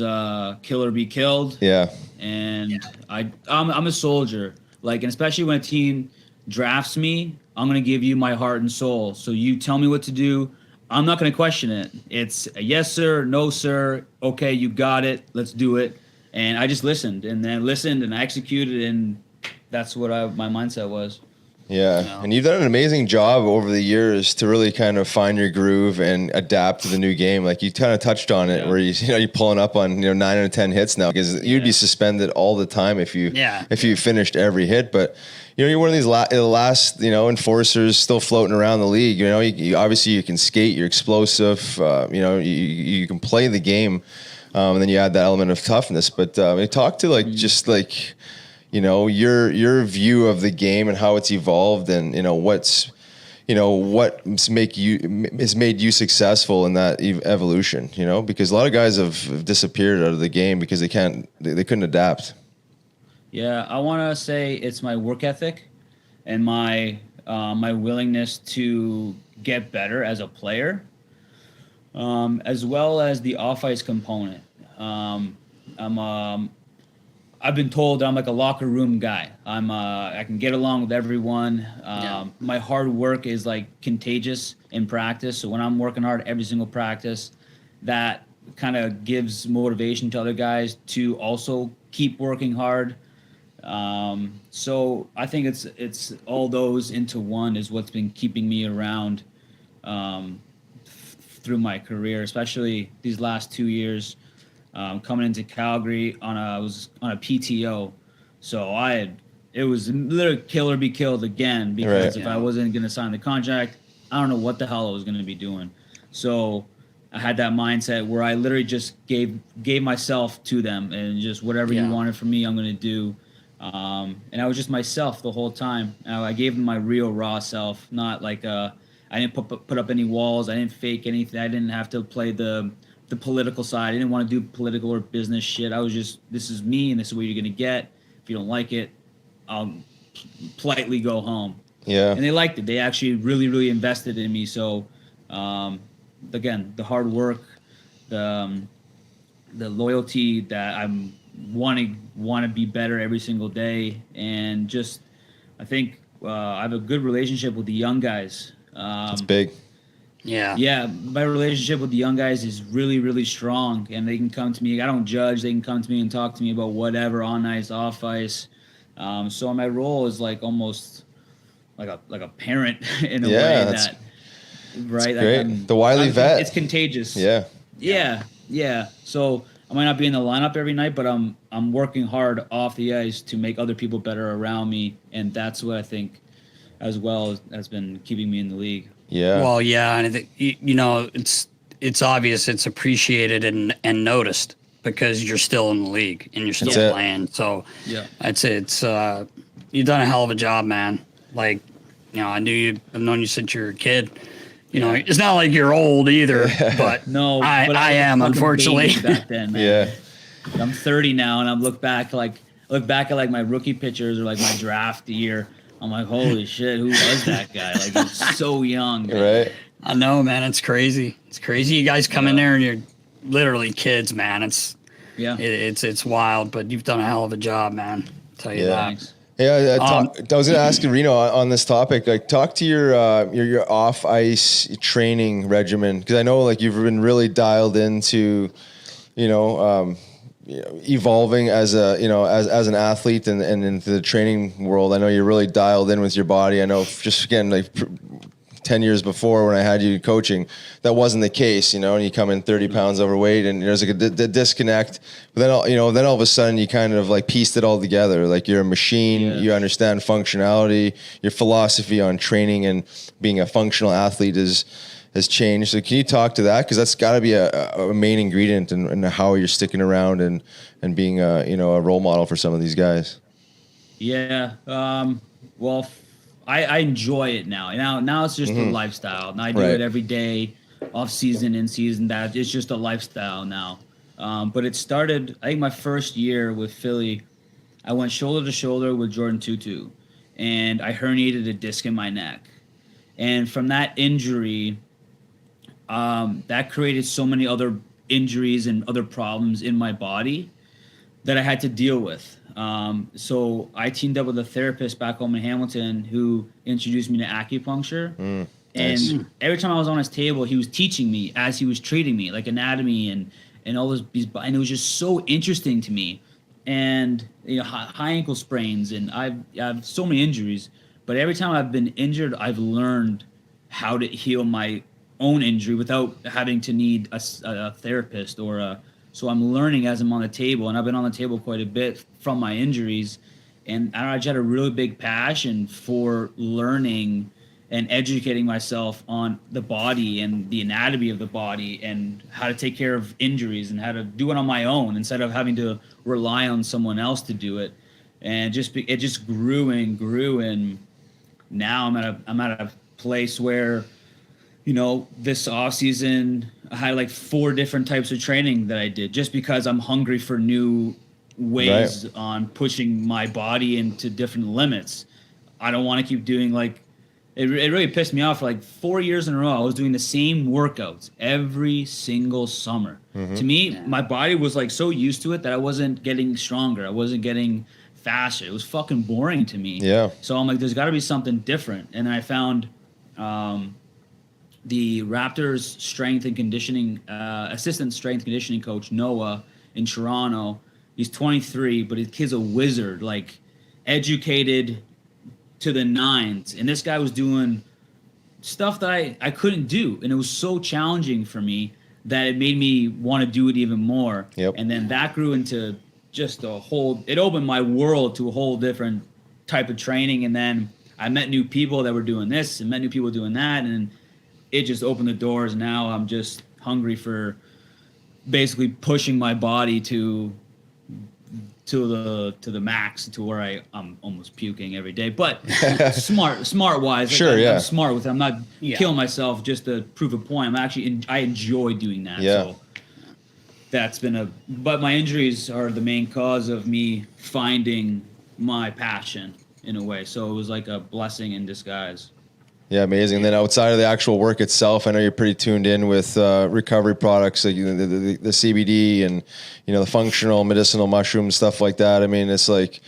kill or be killed. Yeah, and I'm a soldier. And especially when a team drafts me, I'm gonna give you my heart and soul. So you tell me what to do. I'm not gonna question it. It's a yes sir, no sir. Okay, you got it. Let's do it. And I just listened and I executed, and that's what my mindset was. Yeah, and you've done an amazing job over the years to really kind of find your groove and adapt to the new game. Like you kind of touched on it, where you're pulling up on 9 out of 10 hits now because you'd be suspended all the time if you finished every hit. But you're one of these last enforcers still floating around the league. You obviously you can skate, you're explosive. You can play the game, and then you add that element of toughness. But talk to your view of the game and how it's evolved, and what's what's made you successful in that evolution, because a lot of guys have disappeared out of the game because they couldn't adapt. Yeah, I want to say it's my work ethic and my willingness to get better as a player, as well as the off-ice component. I've been told I'm like a locker room guy. I can get along with everyone. My hard work is like contagious in practice. So when I'm working hard every single practice, that kind of gives motivation to other guys to also keep working hard. So I think it's all those into one is what's been keeping me around through my career, especially these last 2 years. Coming into Calgary I was on a PTO, so it was literally kill or be killed again, because if I wasn't going to sign the contract, I don't know what the hell I was going to be doing. So I had that mindset where I literally just gave myself to them, and just whatever you wanted from me, I'm going to do. And I was just myself the whole time. I gave them my real raw self, not like I didn't put up any walls. I didn't fake anything. I didn't have to play the political side. I didn't want to do political or business shit. I was just, this is me and this is what you're going to get. If you don't like it, I'll politely go home. Yeah. And they liked it. They actually really, really invested in me. So, again, the hard work, the loyalty that I'm want to be better every single day. And just, I think I have a good relationship with the young guys. That's big. Yeah, my relationship with the young guys is really, really strong, and they can come to me. I don't judge. They can come to me and talk to me about whatever, on ice, off ice. So my role is like almost like a parent in a way that, right? Great. The wily vet. It's contagious. Yeah. So I might not be in the lineup every night, but I'm working hard off the ice to make other people better around me, and that's what I think, as well, has been keeping me in the league. Yeah. Well, yeah, and I think, it's obvious, it's appreciated and noticed, because you're still in the league and you're still playing. So I'd say it's you've done a hell of a job, man. Like, I've known you since you were a kid. It's not like you're old either, but no, I am, unfortunately. Back then, man. Yeah. I'm 30 now, and I look back at like my rookie pictures or like my draft year. I'm like, holy shit, who was that guy? Like, he's so young. Man. Right. I know, man. It's crazy. It's crazy. You guys come in there and you're literally kids, man. It's wild, but you've done a hell of a job, man. I'll tell you that. Thanks. Yeah, I was going to ask Reno on this topic. Like, talk to your off ice training regimen, because I know like you've been really dialed into, evolving as as an athlete and into the training world. I know you're really dialed in with your body. I know just again, like 10 years before when I had you coaching, that wasn't the case, and you come in 30 pounds overweight and there's like a disconnect. But then all of a sudden you kind of like pieced it all together. Like, you're a machine, you understand functionality, your philosophy on training and being a functional athlete has changed. So can you talk to that? Because that's got to be a main ingredient in how you're sticking around and being a role model for some of these guys. Yeah. Well, I enjoy it now. Now it's just a lifestyle. Now I do it every day, off season, in season. That it's just a lifestyle now. But it started, I think, my first year with Philly. I went shoulder to shoulder with Jordan Tutu, and I herniated a disc in my neck. And from that injury, that created so many other injuries and other problems in my body that I had to deal with. So I teamed up with a therapist back home in Hamilton who introduced me to acupuncture. And every time I was on his table, he was teaching me as he was treating me, like anatomy and all these, and it was just so interesting to me. And high ankle sprains, and I have so many injuries, but every time I've been injured, I've learned how to heal my own injury without having to need a therapist so I'm learning as I'm on the table, and I've been on the table quite a bit from my injuries, and I just had a really big passion for learning and educating myself on the body and the anatomy of the body and how to take care of injuries and how to do it on my own instead of having to rely on someone else to do it. And it just grew and grew, and now I'm at place where, this off season I had like 4 different types of training that I did just because I'm hungry for new ways on pushing my body into different limits. I don't want to keep doing it really pissed me off. For like 4 years in a row, I was doing the same workouts every single summer. Mm-hmm. To me, my body was like so used to it that I wasn't getting stronger. I wasn't getting faster. It was fucking boring to me. Yeah. So I'm like, there's got to be something different. And then I found the Raptors strength and conditioning, assistant strength conditioning coach, Noah, in Toronto. He's 23, but his kid's a wizard, like educated to the nines. And this guy was doing stuff that I couldn't do. And it was so challenging for me that it made me want to do it even more. Yep. And then that grew into just it opened my world to a whole different type of training. And then I met new people that were doing this and met new people doing that. And it just opened the doors. Now I'm just hungry for basically pushing my body to the max, to where I'm almost puking every day. But smart wise, sure, I'm smart with it. I'm not killing myself just to prove a point. I enjoy doing that. Yeah. So that's been but my injuries are the main cause of me finding my passion in a way. So it was like a blessing in disguise. Yeah, amazing. And then outside of the actual work itself, I know you're pretty tuned in with recovery products, like the CBD and the functional medicinal mushrooms, stuff like that. I mean, it's like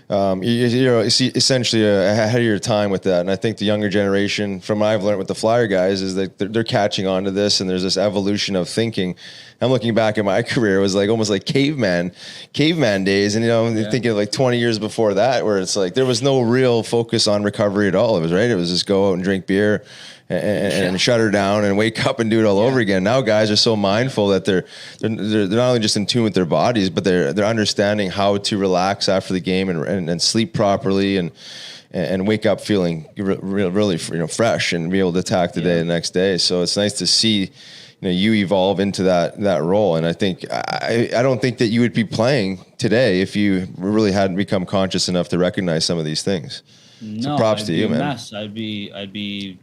you're essentially ahead of your time with that. And I think the younger generation, from what I've learned with the Flyer guys, is that they're catching on to this, and there's this evolution of thinking. I'm looking back at my career, it was like almost like caveman days. And, thinking of like 20 years before that, where it's like there was no real focus on recovery at all. It was just go out and drink beer and shut her down and wake up and do it all over again. Now guys are so mindful that they're not only just in tune with their bodies, but they're understanding how to relax after the game and sleep properly and wake up feeling really fresh and be able to attack the day the next day. So it's nice to see you evolve into that role. And I think I don't think that you would be playing today if you really hadn't become conscious enough to recognize some of these things. So props to you, man. Mess. I'd be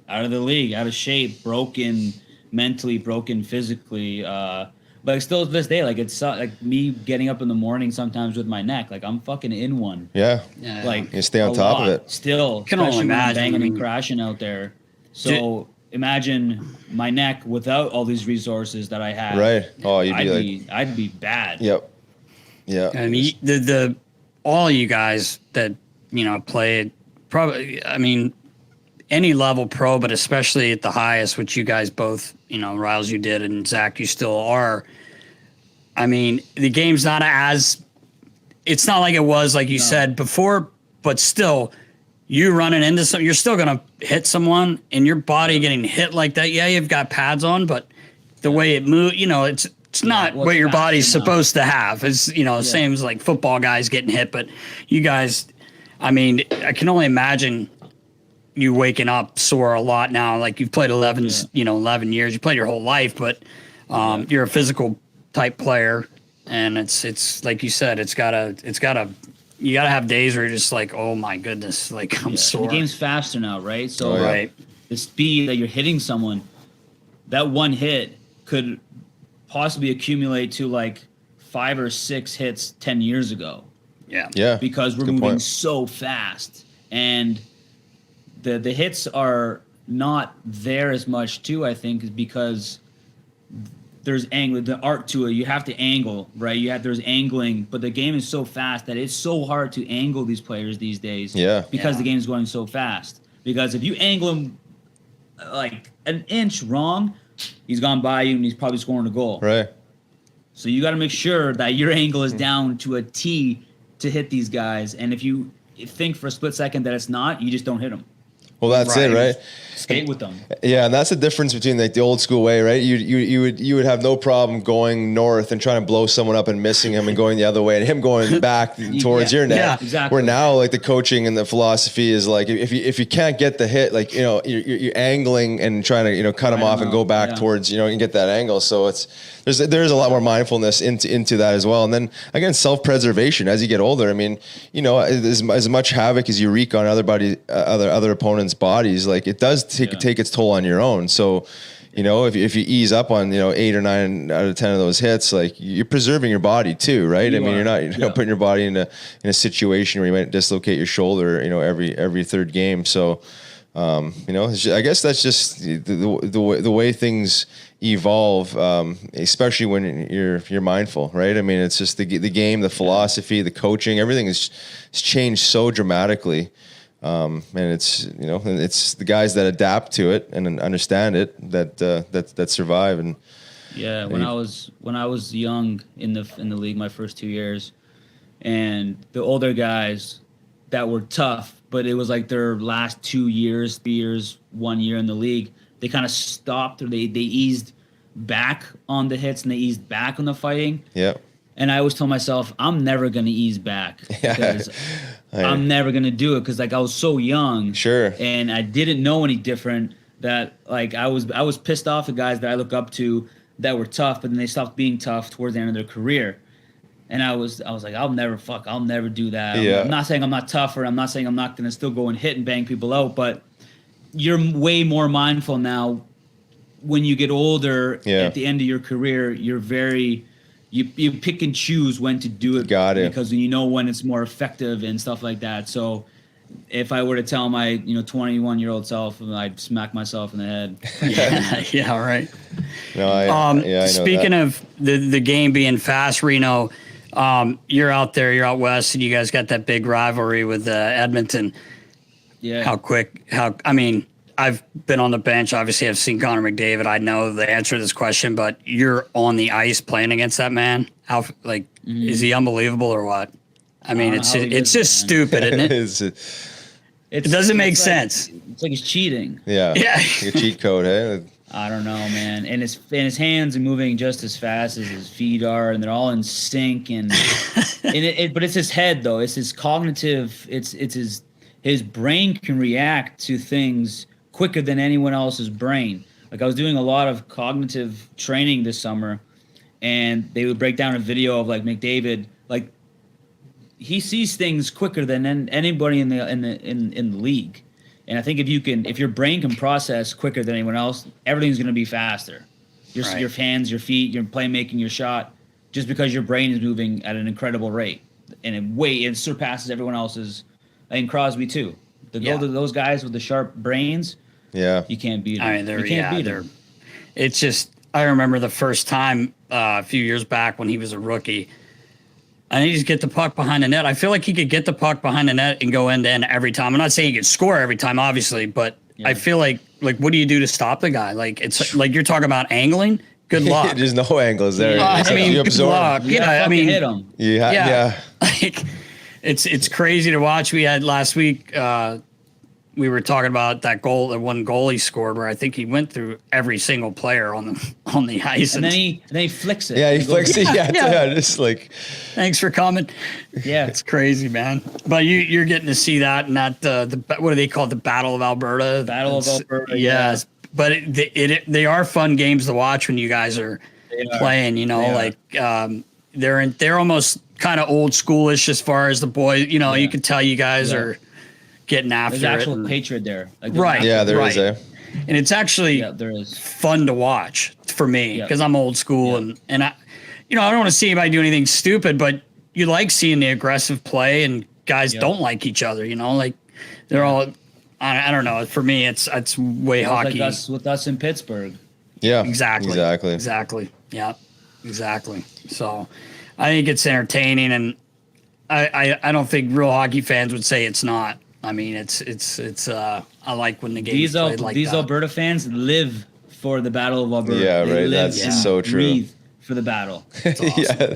out of the league, out of shape, broken mentally, broken physically. But still to this day, like it's like me getting up in the morning sometimes with my neck, like I'm fucking in one. Yeah. Like you stay on top of it. Still, can only imagine banging and crashing out there. So imagine my neck without all these resources that I have. Right. Oh, I'd be bad. Yep. Yeah. I mean, the all you guys that play probably. I mean, any level pro, but especially at the highest, which you guys both, Riles, you did, and Zach, you still are. I mean, the game's not it's not like it was, like you said before, but still, you running into something, you're still going to hit someone, and your body getting hit like that. Yeah, you've got pads on, but the way it moves, it's not what your body's supposed to have. It's, same as like football guys getting hit, but you guys, I mean, I can only imagine you waking up sore a lot now. Like you've played 11 years, you played your whole life, but you're a physical type player, and it's like you said, you gotta have days where you're just like, oh my goodness, like I'm sore. The game's faster now, right? So right, the speed that you're hitting someone, that one hit could possibly accumulate to like 5 or 6 hits 10 years ago. Yeah. Because we're moving so fast, and the hits are not there as much too, I think, is because there's the art to it. You have to angle, right? There's angling, but the game is so fast that it's so hard to angle these players these days. Yeah. Because the game's going so fast. Because if you angle him like an inch wrong, he's gone by you and he's probably scoring a goal. Right. So you got to make sure that your angle is down to a T to hit these guys. And if you think for a split second that it's not, you just don't hit them. Well, that's it, right? Skate with them. Yeah, and that's the difference between like the old school way, right? You would have no problem going north and trying to blow someone up and missing him and going the other way, and him going back towards your net. Yeah, exactly. Where now, like the coaching and the philosophy is like if you can't get the hit, like you're angling and trying to cut him off and go back towards and get that angle. So there's a lot more mindfulness into that as well. And then again, self-preservation as you get older. I mean, as much havoc as you wreak on other opponents' everyone's bodies, like it does take its toll on your own. So, you know, if you ease up on, 8 or 9 out of 10 of those hits, like you're preserving your body too, right? You're not putting your body in a situation where you might dislocate your shoulder, every third game. So, I guess that's just the way things evolve, especially when you're mindful, right? I mean, it's just the game, the philosophy, the coaching, everything has changed so dramatically. And it's the guys that adapt to it and understand it that survive. And when I was young in the league, my first 2 years, and the older guys that were tough, but it was like their last 2 years, 3 years, 1 year in the league, they kind of stopped, or they eased back on the hits and they eased back on the fighting. Yeah. And I always told myself, I'm never going to ease back because I'm never going to do it, because like I was so young. Sure. And I didn't know any different, that like I was pissed off at guys that I look up to that were tough, but then they stopped being tough towards the end of their career. And I was like, I'll never do that. Yeah. I'm not saying I'm not tougher. I'm not saying I'm not going to still go and hit and bang people out, but you're way more mindful now when you get older. At the end of your career, you're very... You pick and choose when to do it. Got it. Because you know when it's more effective and stuff like that. So if I were to tell my 21-year-old self, I'd smack myself in the head. Yeah, right. No, I know speaking of the game being fast, Reno, you're out there, you're out west, and you guys got that big rivalry with Edmonton. Yeah. I've been on the bench. Obviously, I've seen Connor McDavid. I know the answer to this question, but you're on the ice playing against that man. How is he unbelievable or what? I mean, it's just stupid, isn't it? It doesn't make sense. It's like he's cheating. Yeah. Like a cheat code, hey? I don't know, man. And his hands are moving just as fast as his feet are, and they're all in sync. And but it's his head though. It's his cognitive. It's his brain can react to things quicker than anyone else's brain. Like I was doing a lot of cognitive training this summer, and they would break down a video of like McDavid, like he sees things quicker than anybody in the league. And I think if your brain can process quicker than anyone else, everything's going to be faster. Your hands, your feet, your playmaking, your shot, just because your brain is moving at an incredible rate, and it surpasses everyone else's. And Crosby too. Those guys with the sharp brains. Yeah, you can't beat them. I mean, you can't beat them. It's just, I remember the first time a few years back when he was a rookie, and he just get the puck behind the net. I feel like he could get the puck behind the net and go end to end every time. I'm not saying he could score every time, obviously, but I feel like what do you do to stop the guy? Like it's like you're talking about angling. Good luck. There's no angles there. You absorb. Yeah, hit him. Yeah. Like it's crazy to watch. We had last week. We were talking about that one goal he scored, where I think he went through every single player on the ice, and then he flicks it. Yeah, he flicks it. Yeah, just like. Thanks for coming. Yeah, it's crazy, man. But you're getting to see that, and that the what do they call it? The Battle of Alberta. Battle of Alberta. Yeah, but they are fun games to watch when you guys are playing. They're almost kind of old schoolish as far as the boys. You can tell you guys are getting after it. There's actual hatred there. Right. Yeah, there is. And it's actually there is fun to watch for me because I'm old school and I don't want to see anybody do anything stupid, but you like seeing the aggressive play, and guys don't like each other. They're all. I don't know. For me, it's way hockey. Like with us in Pittsburgh. Yeah. Exactly. Yeah. Exactly. So, I think it's entertaining, and I don't think real hockey fans would say it's not. I mean, it's I like when the game's played like these that. Alberta fans live for the Battle of Alberta. Yeah, right. That's so true. Breathe for the battle. It's awesome. Yeah,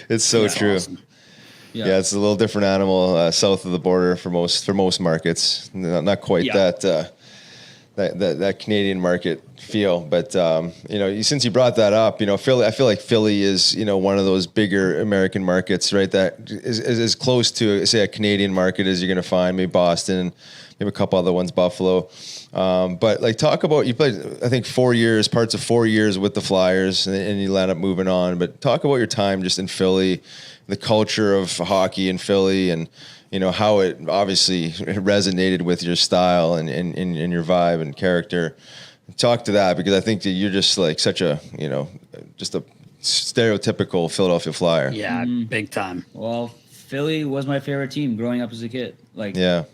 it's so true. Awesome. Yeah, it's a little different animal south of the border for most markets. Not quite that Canadian market feel, but since you brought that up, Philly. I feel like Philly is one of those bigger American markets, right? That is as close to say a Canadian market as you're going to find. Maybe Boston, maybe a couple other ones, Buffalo. But like talk about you played I think parts of 4 years with the Flyers, and you end up moving on. But talk about your time just in Philly, the culture of hockey in Philly, and how it obviously resonated with your style and your vibe and character. Talk to that, because I think that you're just like such a, just a stereotypical Philadelphia Flyer. Yeah, big time. Well, Philly was my favorite team growing up as a kid. Like, yeah,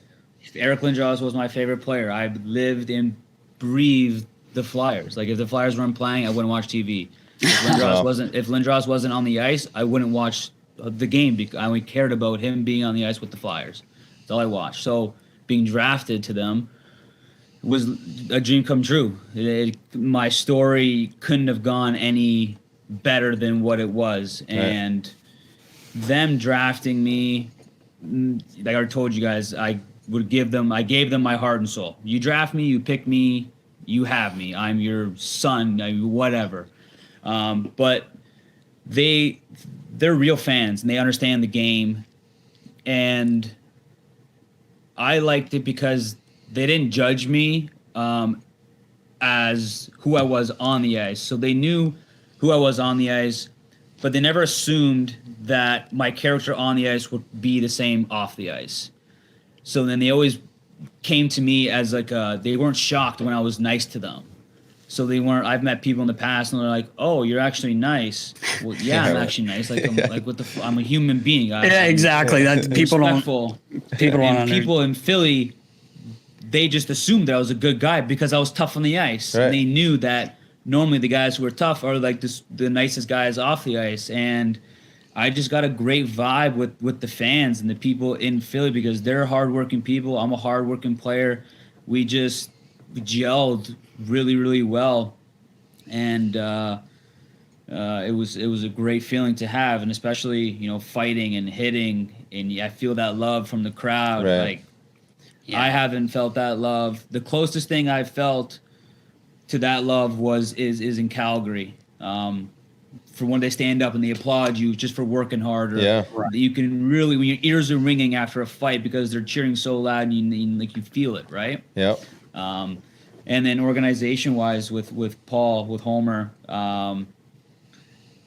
Eric Lindros was my favorite player. I lived and breathed the Flyers. Like, if the Flyers weren't playing, I wouldn't watch TV. If Lindros wasn't on the ice, I wouldn't watch the game because I only cared about him being on the ice with the Flyers. That's all I watched. So being drafted to them was a dream come true. My story couldn't have gone any better than what it was. Right. And them drafting me, like I already told you guys, I gave them my heart and soul. You draft me, you pick me, you have me. I'm your son, whatever. But they're real fans and they understand the game. And I liked it because they didn't judge me as who I was on the ice. So they knew who I was on the ice, but they never assumed that my character on the ice would be the same off the ice. So then they always came to me as like they weren't shocked when I was nice to them. So they weren't. I've met people in the past, and they're like, "Oh, you're actually nice." Well, yeah, I'm actually nice. Like, I'm a human being. Exactly. That people don't. People in Philly, they just assumed that I was a good guy because I was tough on the ice. Right. And they knew that normally the guys who are tough are like the nicest guys off the ice. And I just got a great vibe with the fans and the people in Philly because they're hardworking people. I'm a hardworking player. We just gelled really, really well, and it was a great feeling to have, and especially fighting and hitting, and I feel that love from the crowd. Right. Like I haven't felt that love. The closest thing I've felt to that love is in Calgary. For when they stand up and they applaud you just for working harder. Yeah. You can really, when your ears are ringing after a fight because they're cheering so loud and you feel it, right? Yep. And then organization-wise with Paul, with Homer,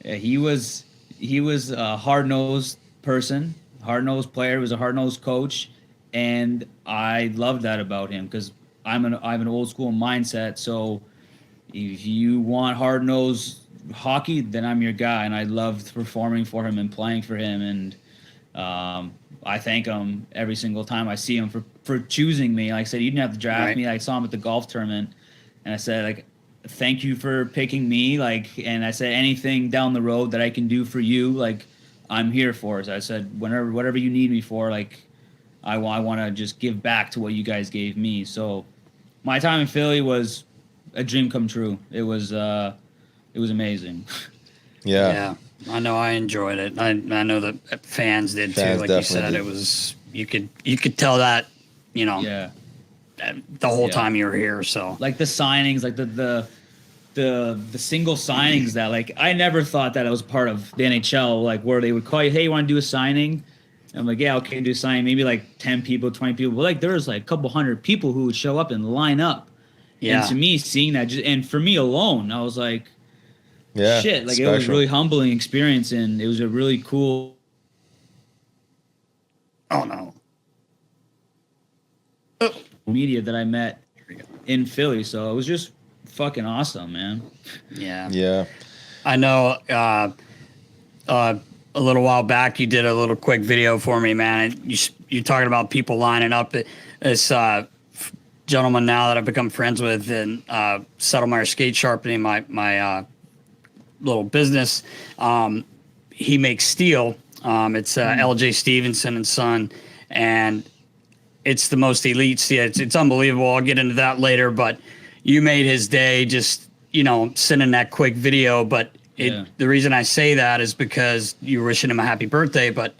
he was a hard-nosed person, hard-nosed player. He was a hard-nosed coach, and I loved that about him because I have an old-school mindset. So if you want hard-nosed hockey, then I'm your guy, and I loved performing for him and playing for him, and I thank him every single time I see him for choosing me. Like I said, you didn't have to draft me. I saw him at the golf tournament, and I said, like, thank you for picking me. Like, and I said, anything down the road that I can do for you, like, I'm here for. So I said, whatever you need me for, like, I want to just give back to what you guys gave me. So my time in Philly was a dream come true. It was amazing. Yeah. I know I enjoyed it. I know that fans did too. Like you said, it was you could tell that the whole time you were here. So like the signings, like the single signings that like I never thought that I was part of the NHL. Like where they would call you, hey, you want to do a signing? I'm like, yeah, okay, do a signing. Maybe like 10 people, 20 people. But like there was like a couple hundred people who would show up and line up. Yeah. And to me, seeing that, and for me alone, I was like, shit, like special. It was a really humbling experience, and it was a really cool. Oh no. Media that I met in Philly, so it was just fucking awesome, man. Yeah. I know. A little while back, you did a little quick video for me, man. You're talking about people lining up. This gentleman now that I've become friends with in Settlemyre Skate Sharpening, my little business. He makes steel. It's LJ Stevenson and Son, and it's the most elite steel. It's unbelievable. I'll get into that later, but you made his day just sending that quick video. But the reason I say that is because you're wishing him a happy birthday, but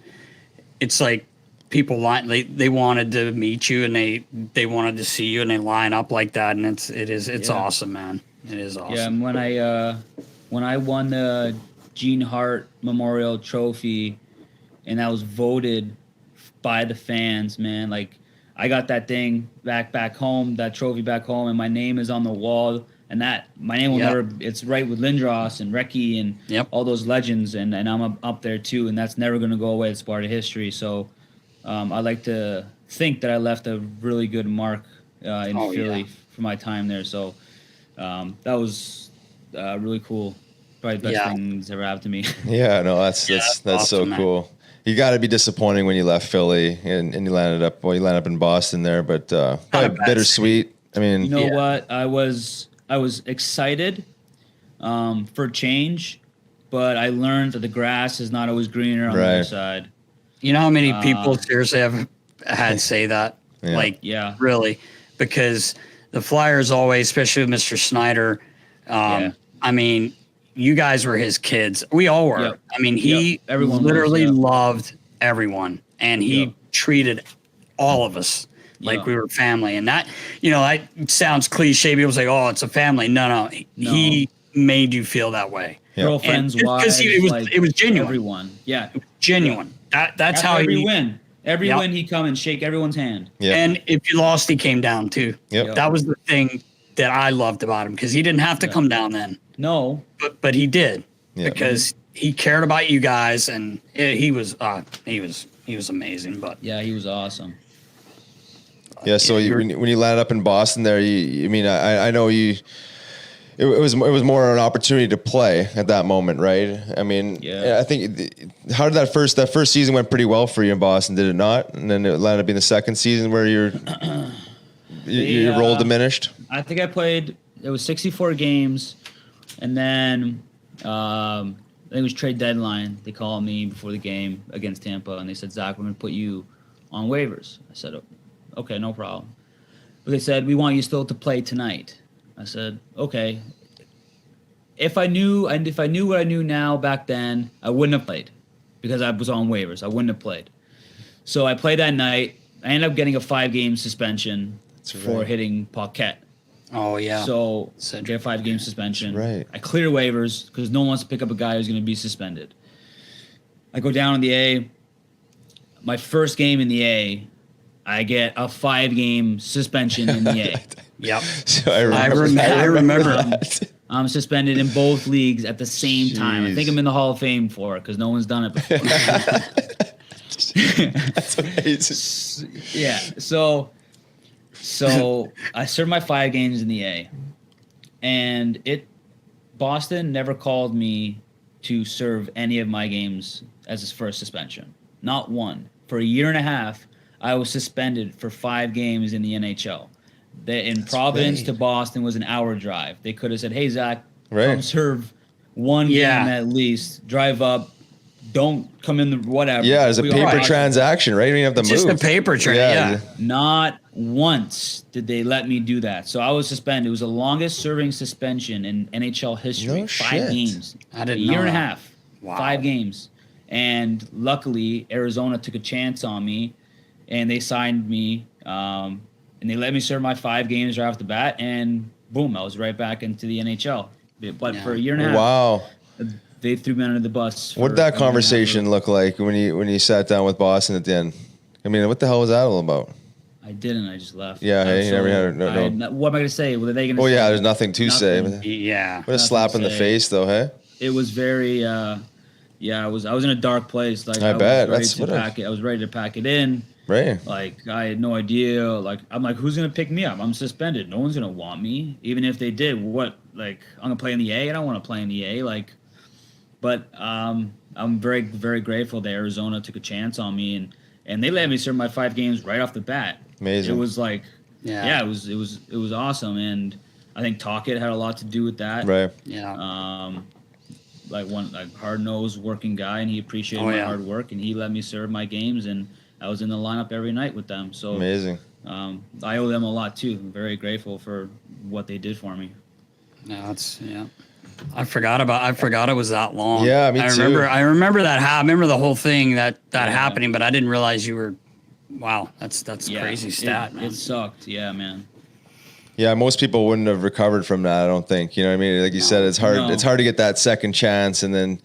it's like people they wanted to meet you and they wanted to see you and they line up like that, and it's awesome, man. It is awesome. Yeah, and when I won the Gene Hart Memorial Trophy, and that was voted by the fans, man, like I got that thing back home, that trophy back home, and my name is on the wall, and that my name will never. It's right with Lindros and Recchi and all those legends, and I'm up there too, and that's never gonna go away. It's part of history. So I like to think that I left a really good mark in Philly for my time there. So that was really cool. Probably the best things ever happened to me. Yeah, no, that's awesome, so cool. You got to be disappointing when you left Philly and you landed up in Boston there, but probably bittersweet. I mean, you know what? I was excited for change, but I learned that the grass is not always greener on the other side. You know how many people seriously have had say that? Yeah. Like, really, because the Flyers always, especially with Mr. Snyder. I mean, you guys were his kids. We all were. Yep. I mean, he literally loved everyone, and he treated all of us like we were family. And that, that sounds cliche. People say, "Oh, it's a family." No. He made you feel that way. Girlfriends, wives, because it was genuine. Everyone, it was genuine. That's how every win. Every win, he'd come and shake everyone's hand. Yep. And if you lost, he came down too. Yep. That was the thing that I loved about him, because he didn't have to come down then. No, but he did because he cared about you guys, and he was amazing. But he was awesome. Yeah, so when you landed up in Boston there, I know you. It was more an opportunity to play at that moment, right? I mean, I think how did that first season went pretty well for you in Boston, did it not? And then it landed up being the second season where your role diminished. I think I played. It was 64 games, and then I think it was trade deadline. They called me before the game against Tampa, and they said, "Zach, we're going to put you on waivers." I said, "Okay, no problem." But they said, "We want you still to play tonight." I said, "Okay." If I knew what I knew now back then, I wouldn't have played because I was on waivers. I wouldn't have played. So I played that night. I ended up getting a 5-game suspension for hitting Paquette. Oh, yeah. So I get a 5-game suspension. Right. I clear waivers because no one wants to pick up a guy who's going to be suspended. I go down in the A. My first game in the A, I get a 5-game suspension in the A. Yep. So I remember that. I'm suspended in both leagues at the same time. I think I'm in the Hall of Fame for it because no one's done it before. That's amazing. Yeah. So I served my 5 games in the A, and Boston never called me to serve any of my games as his first suspension. Not one. For a year and a half, I was suspended for 5 games in the NHL. In Providence to Boston was an hour drive. They could have said, "Hey, Zach, come serve one game at least. Drive up. Don't come in the whatever." Yeah, it's a paper transaction, right? You don't even have to move. Just a paper transaction. Yeah. Not once did they let me do that. So I was suspended. It was the longest serving suspension in NHL history. No 5 games. I didn't know. A year and a half. Wow. 5 games. And luckily, Arizona took a chance on me, and they signed me. And they let me serve my 5 games right off the bat, and boom, I was right back into the NHL. But for a year and a half, wow, they threw me under the bus. What did that conversation look like when you sat down with Boston at the end? I mean, what the hell was that all about? I didn't. I just left. Yeah, hey, you never had no. What am I going to say? What are they going to say? Oh, yeah, there's nothing to say. Yeah. What a slap in the face, though, hey? It was very, I was in a dark place. Like I bet. I was ready to pack it in. Right. Like, I had no idea. Like, I'm like, who's going to pick me up? I'm suspended. No one's going to want me. Even if they did, what? Like, I'm going to play in the A? I don't want to play in the A. Like, but I'm very, very grateful that Arizona took a chance on me. And they let me serve my 5 games right off the bat. Amazing. It was like, it was awesome. And I think Talkett had a lot to do with that. Right. Yeah. Like hard-nosed working guy, and he appreciated my hard work, and he let me serve my games, and I was in the lineup every night with them. So amazing. I owe them a lot too. I'm very grateful for what they did for me. I forgot it was that long. Yeah, me too. I remember that. I remember the whole thing that happening, but I didn't realize you were. Wow, that's crazy stat, man. It sucked. Yeah, man. Yeah, most people wouldn't have recovered from that, I don't think. You know what I mean? Like you said, it's hard. It's hard to get that second chance and then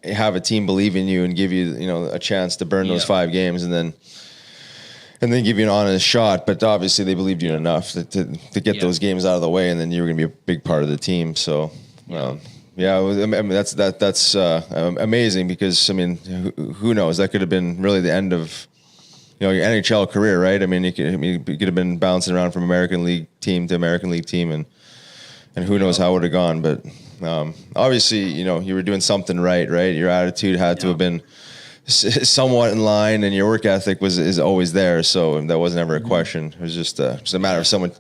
have a team believe in you and give you, a chance to burn those 5 games and then give you an honest shot. But obviously, they believed you enough to get those games out of the way, and then you were going to be a big part of the team. So, that's amazing because who knows? That could have been really the end of your NHL career, right? I mean, you could have been bouncing around from American League team to American League team, and who knows how it would have gone. But obviously, you were doing something right? Your attitude had to have been somewhat in line, and your work ethic is always there. So that wasn't ever a question. It was just a matter of someone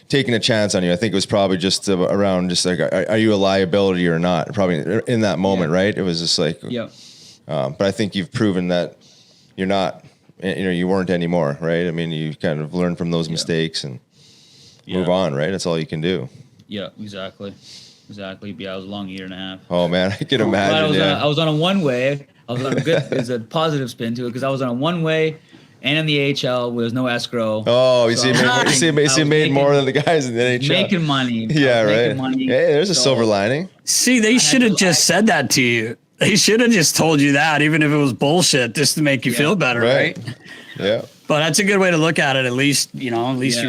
taking a chance on you. I think it was probably just around just like, are you a liability or not? Probably in that moment, right? It was just like, but I think you've proven that you're not, you weren't anymore, right? I mean, you kind of learn from those mistakes and move on, right? That's all you can do. Yeah, exactly. Yeah, it was a long year and a half. Oh man, I can imagine. I was on a one-way. I was on a good. There's a positive spin to it because I was on a one-way, and in the AHL with no escrow. Oh, you made more than the guys in the NHL. Making money. Yeah, right. Hey, there's a silver lining. See, they should have just said that to you. They should have just told you that, even if it was bullshit, just to make you feel better, right? Yeah. But that's a good way to look at it. At least you're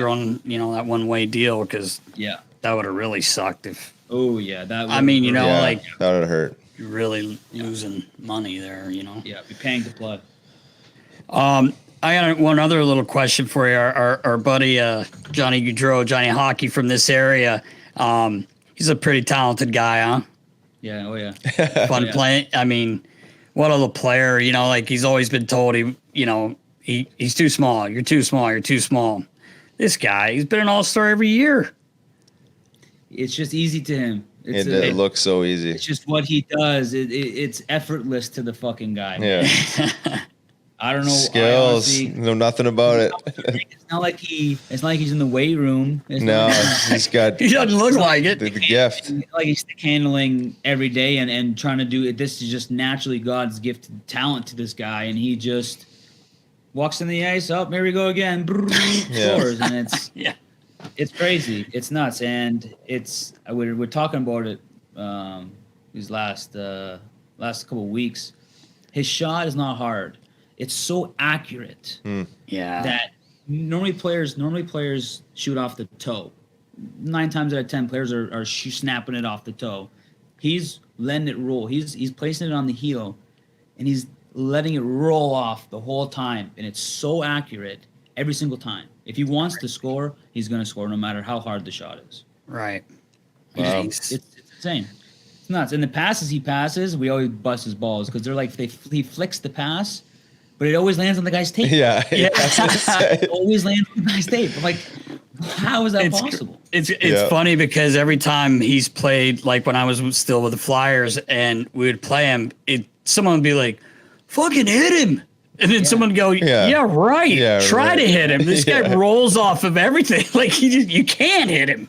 on, that one-way deal, because that would have really sucked if. Oh yeah, that. I mean, that would have hurt. You're really losing money there, Yeah, be paying to play. I got one other little question for you. Our buddy Johnny Gaudreau, Johnny Hockey from this area. He's a pretty talented guy, huh? Yeah. Oh yeah. Fun playing. I mean, what a player. He's always been told he's too small. You're too small. You're too small. This guy, he's been an all-star every year. It's just easy to him. It looks so easy. It's just what he does. It's effortless to the fucking guy. Yeah. I don't know. Skills. Know nothing about it. It's not like he's in the weight room. He's got. He doesn't look like it. The gift. Like he's stick handling every day and trying to do it. This is just naturally God's gifted talent to this guy, and he just walks in the ice. Oh, here we go again. Scores, and it's it's crazy. It's nuts, and we're talking about it these last couple of weeks. His shot is not hard. It's so accurate. That normally players shoot off the toe. 9 times out of 10, players are snapping it off the toe. He's letting it roll. He's placing it on the heel, and he's letting it roll off the whole time, and it's so accurate every single time. If he wants to score, he's going to score no matter how hard the shot is. Right. It's insane. It's nuts. And the passes he passes, we always bust his balls because they're like he flicks the pass, but it always lands on the guy's tape. Yeah. It always lands on the guy's tape. I'm like, how is that possible? It's funny because every time he's played, like when I was still with the Flyers and we would play him, someone would be like, fucking hit him. And then someone would go, right. Yeah, Try to hit him. This guy rolls off of everything. Like you can't hit him.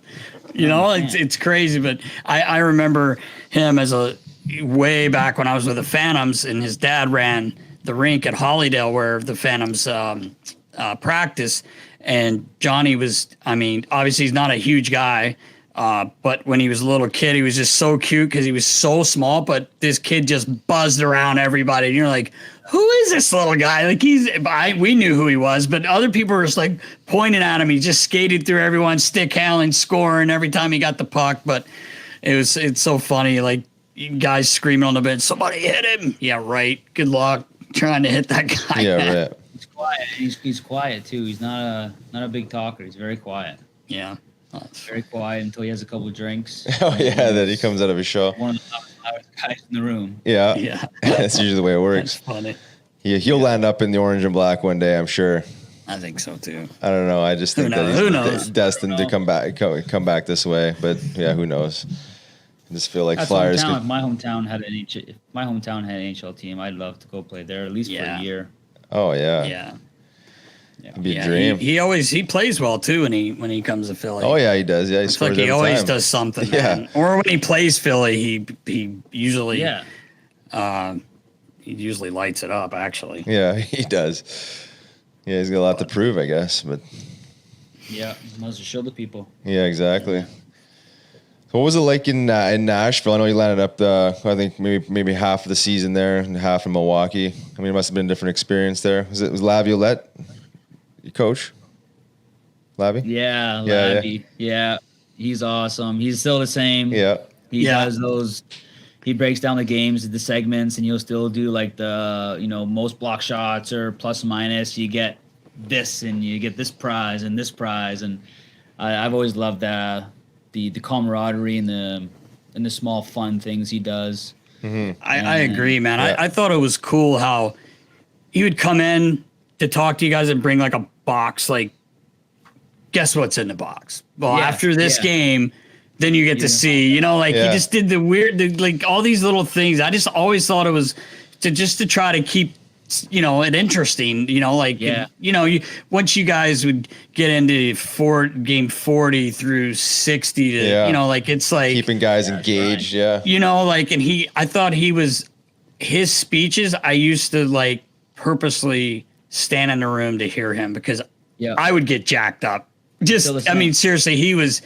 It's crazy. But I remember him as way back when I was with the Phantoms, and his dad ran the rink at Hollydale where the Phantoms practice. And Johnny was, obviously he's not a huge guy, but when he was a little kid, he was just so cute because he was so small, but this kid just buzzed around everybody. And you're like, who is this little guy? Like we knew who he was, but other people were just like pointing at him. He just skated through everyone, stick handling, scoring every time he got the puck. But it's so funny. Like guys screaming on the bench, somebody hit him. Yeah, right. Good luck trying to hit that guy. Yeah, right. He's quiet. He's quiet too. He's not a big talker. He's very quiet. Yeah. Very quiet until he has a couple of drinks. Oh yeah, then he comes out of his shell. One of the loudest guys in the room. Yeah. That's usually the way it works. That's funny. He'll land up in the orange and black one day, I'm sure. I think so too. I don't know. I just think that he's destined to come back this way. But yeah, who knows? I just feel like That's Flyers. If my hometown had an NHL team, I'd love to go play there at least for a year. Oh yeah. Yeah. It'd be a dream. He plays well too when he comes to Philly. Oh yeah, he does. Yeah, it's like he always does something. Yeah. Man. Or when he plays Philly, he usually he usually lights it up. Actually. Yeah, he does. Yeah, he's got a lot to prove, I guess. But yeah, he wants to show the people. Yeah, exactly. So what was it like in Nashville? I know you landed up I think maybe half of the season there and half in Milwaukee. I mean, it must have been a different experience there. Was Laviolette your coach? Lavi? Yeah, Lavi. Yeah, he's awesome. He's still the same. Yeah. He does those. He breaks down the games, the segments, and you'll still do like the most block shots or plus minus. You get this and you get this prize and this prize. And I've always loved the camaraderie and the small fun things he does. Mm-hmm. I agree, man. Yeah. I thought it was cool how he would come in to talk to you guys and bring like a box, like, guess what's in the box? Well, after this game, then you get to see, you know, like he just did the weird, like all these little things. I just always thought it was to try to keep, you know, it interesting, you know, like, you know, once you guys would get into game 40 through 60 to, you know, like it's like keeping guys engaged. Right. You know, like, and I thought his speeches, I used to like purposely stand in the room to hear him because I would get jacked up. Just, I mean, seriously, he was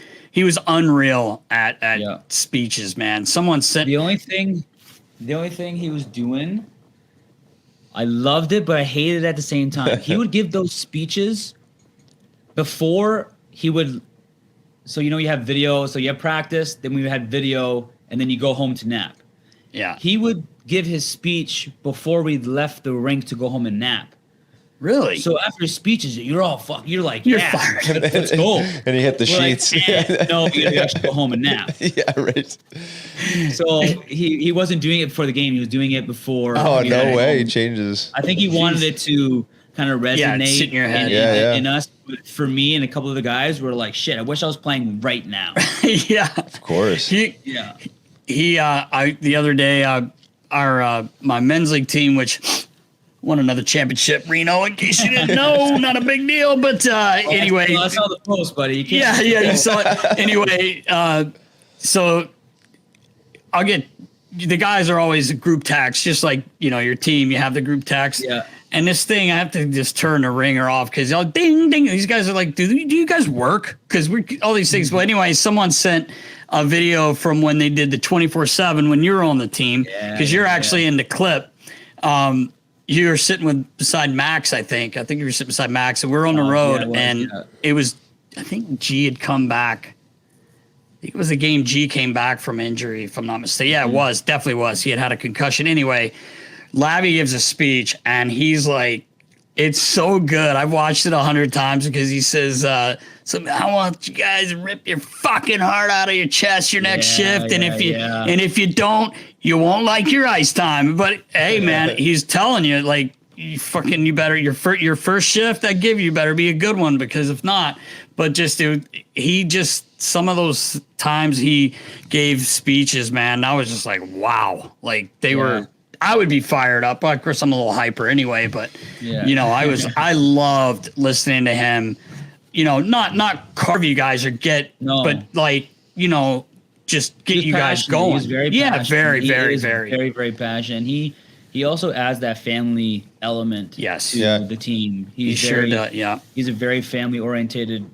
unreal at speeches, man. Someone sent the only thing he was doing, I loved it, but I hated it at the same time. He would give those speeches before he would. So, you know, you have video, so you have practice, then we had video, and then you go home to nap. Yeah. He would give his speech before we left the rink to go home and nap. Really? So after speeches, you're all you're like, you're fired. Let's go. And he hit the sheets. Like, no, you actually go home and nap. Yeah, right. So he wasn't doing it before the game. He was doing it before. Oh, no way. He changes. I think he wanted it to kind of resonate in your head. In us. But for me and a couple of the guys, were like, shit, I wish I was playing right now. Yeah. Of course. The other day, my men's league team, which won another championship, Reno, in case you didn't know. Not a big deal, but anyway. I saw the post, buddy. You can't you saw it. Anyway, so I'll get the guys are always a group text, just like, you know, your team, you have the group text. Yeah. And this thing, I have to just turn the ringer off because y'all ding, ding. These guys are like, do you guys work? Because we're all these things. But anyway, someone sent a video from when they did the 24/7 when you were on the team because you're actually in the clip. You were sitting beside Max, I think. I think you were sitting beside Max, and we're on the road, it was, I think G had come back. I think it was the game G came back from injury, if I'm not mistaken. Yeah, it was. Definitely was. He had a concussion. Anyway, Lavi gives a speech, and he's like, it's so good. I've watched it 100 times because he says, I want you guys to rip your fucking heart out of your chest your next shift. And if you don't, you won't like your ice time. But hey, man, he's telling you, like, you better, your first shift I give you better be a good one, because if not, but just, dude, some of those times he gave speeches, man, I was just like, wow. Like they were, I would be fired up. Of course, I'm a little hyper anyway, but you know, I loved listening to him. You know, not carve you guys or but like, you know, just get you guys going. He's very passionate. very passionate. He also adds that family element to the team. He's a very family oriented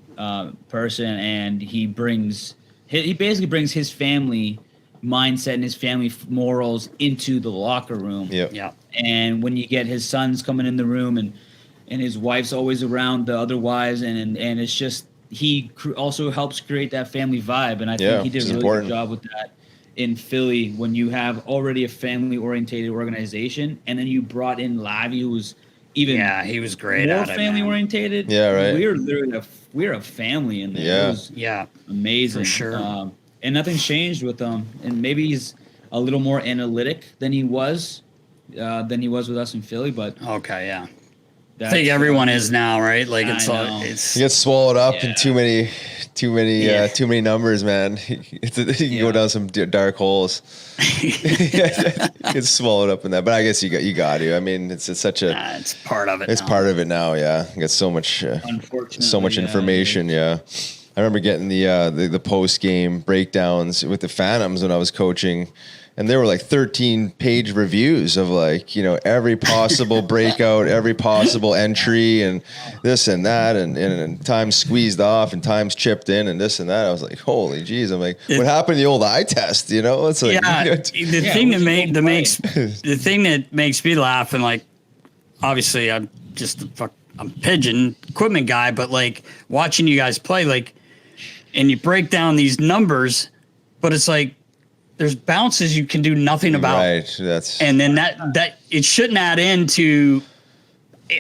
person, and he basically brings his family mindset and his family morals into the locker room. And when you get his sons coming in the room and his wife's always around the other wives, and it's just, he also helps create that family vibe. And I think he did a really good job with that in Philly, when you have already a family orientated organization, and then you brought in Lavi, who was even he was great more at it, family orientated. We were literally we're a family in there. It was amazing for sure. And nothing's changed with him. And maybe he's a little more analytic than he was with us in Philly. But I think everyone is now, right? Like it's you get swallowed up in too many numbers, man. You can go down some dark holes. Get swallowed up in that, but I guess you got to. I mean, it's such a it's part of it. It's part of it now. Yeah, you got so much information. I remember getting the post game breakdowns with the Phantoms when I was coaching, and there were like 13-page reviews of, like, you know, every possible breakout, every possible entry, and this and that, and times squeezed off and times chipped in and this and that. I was like, holy jeez. I'm like, what happened to the old eye test? You know, it's like the thing that makes me laugh, and like, obviously I'm pigeon equipment guy, but like watching you guys play, like, and you break down these numbers, but it's like there's bounces you can do nothing about. Right. And then that it shouldn't add into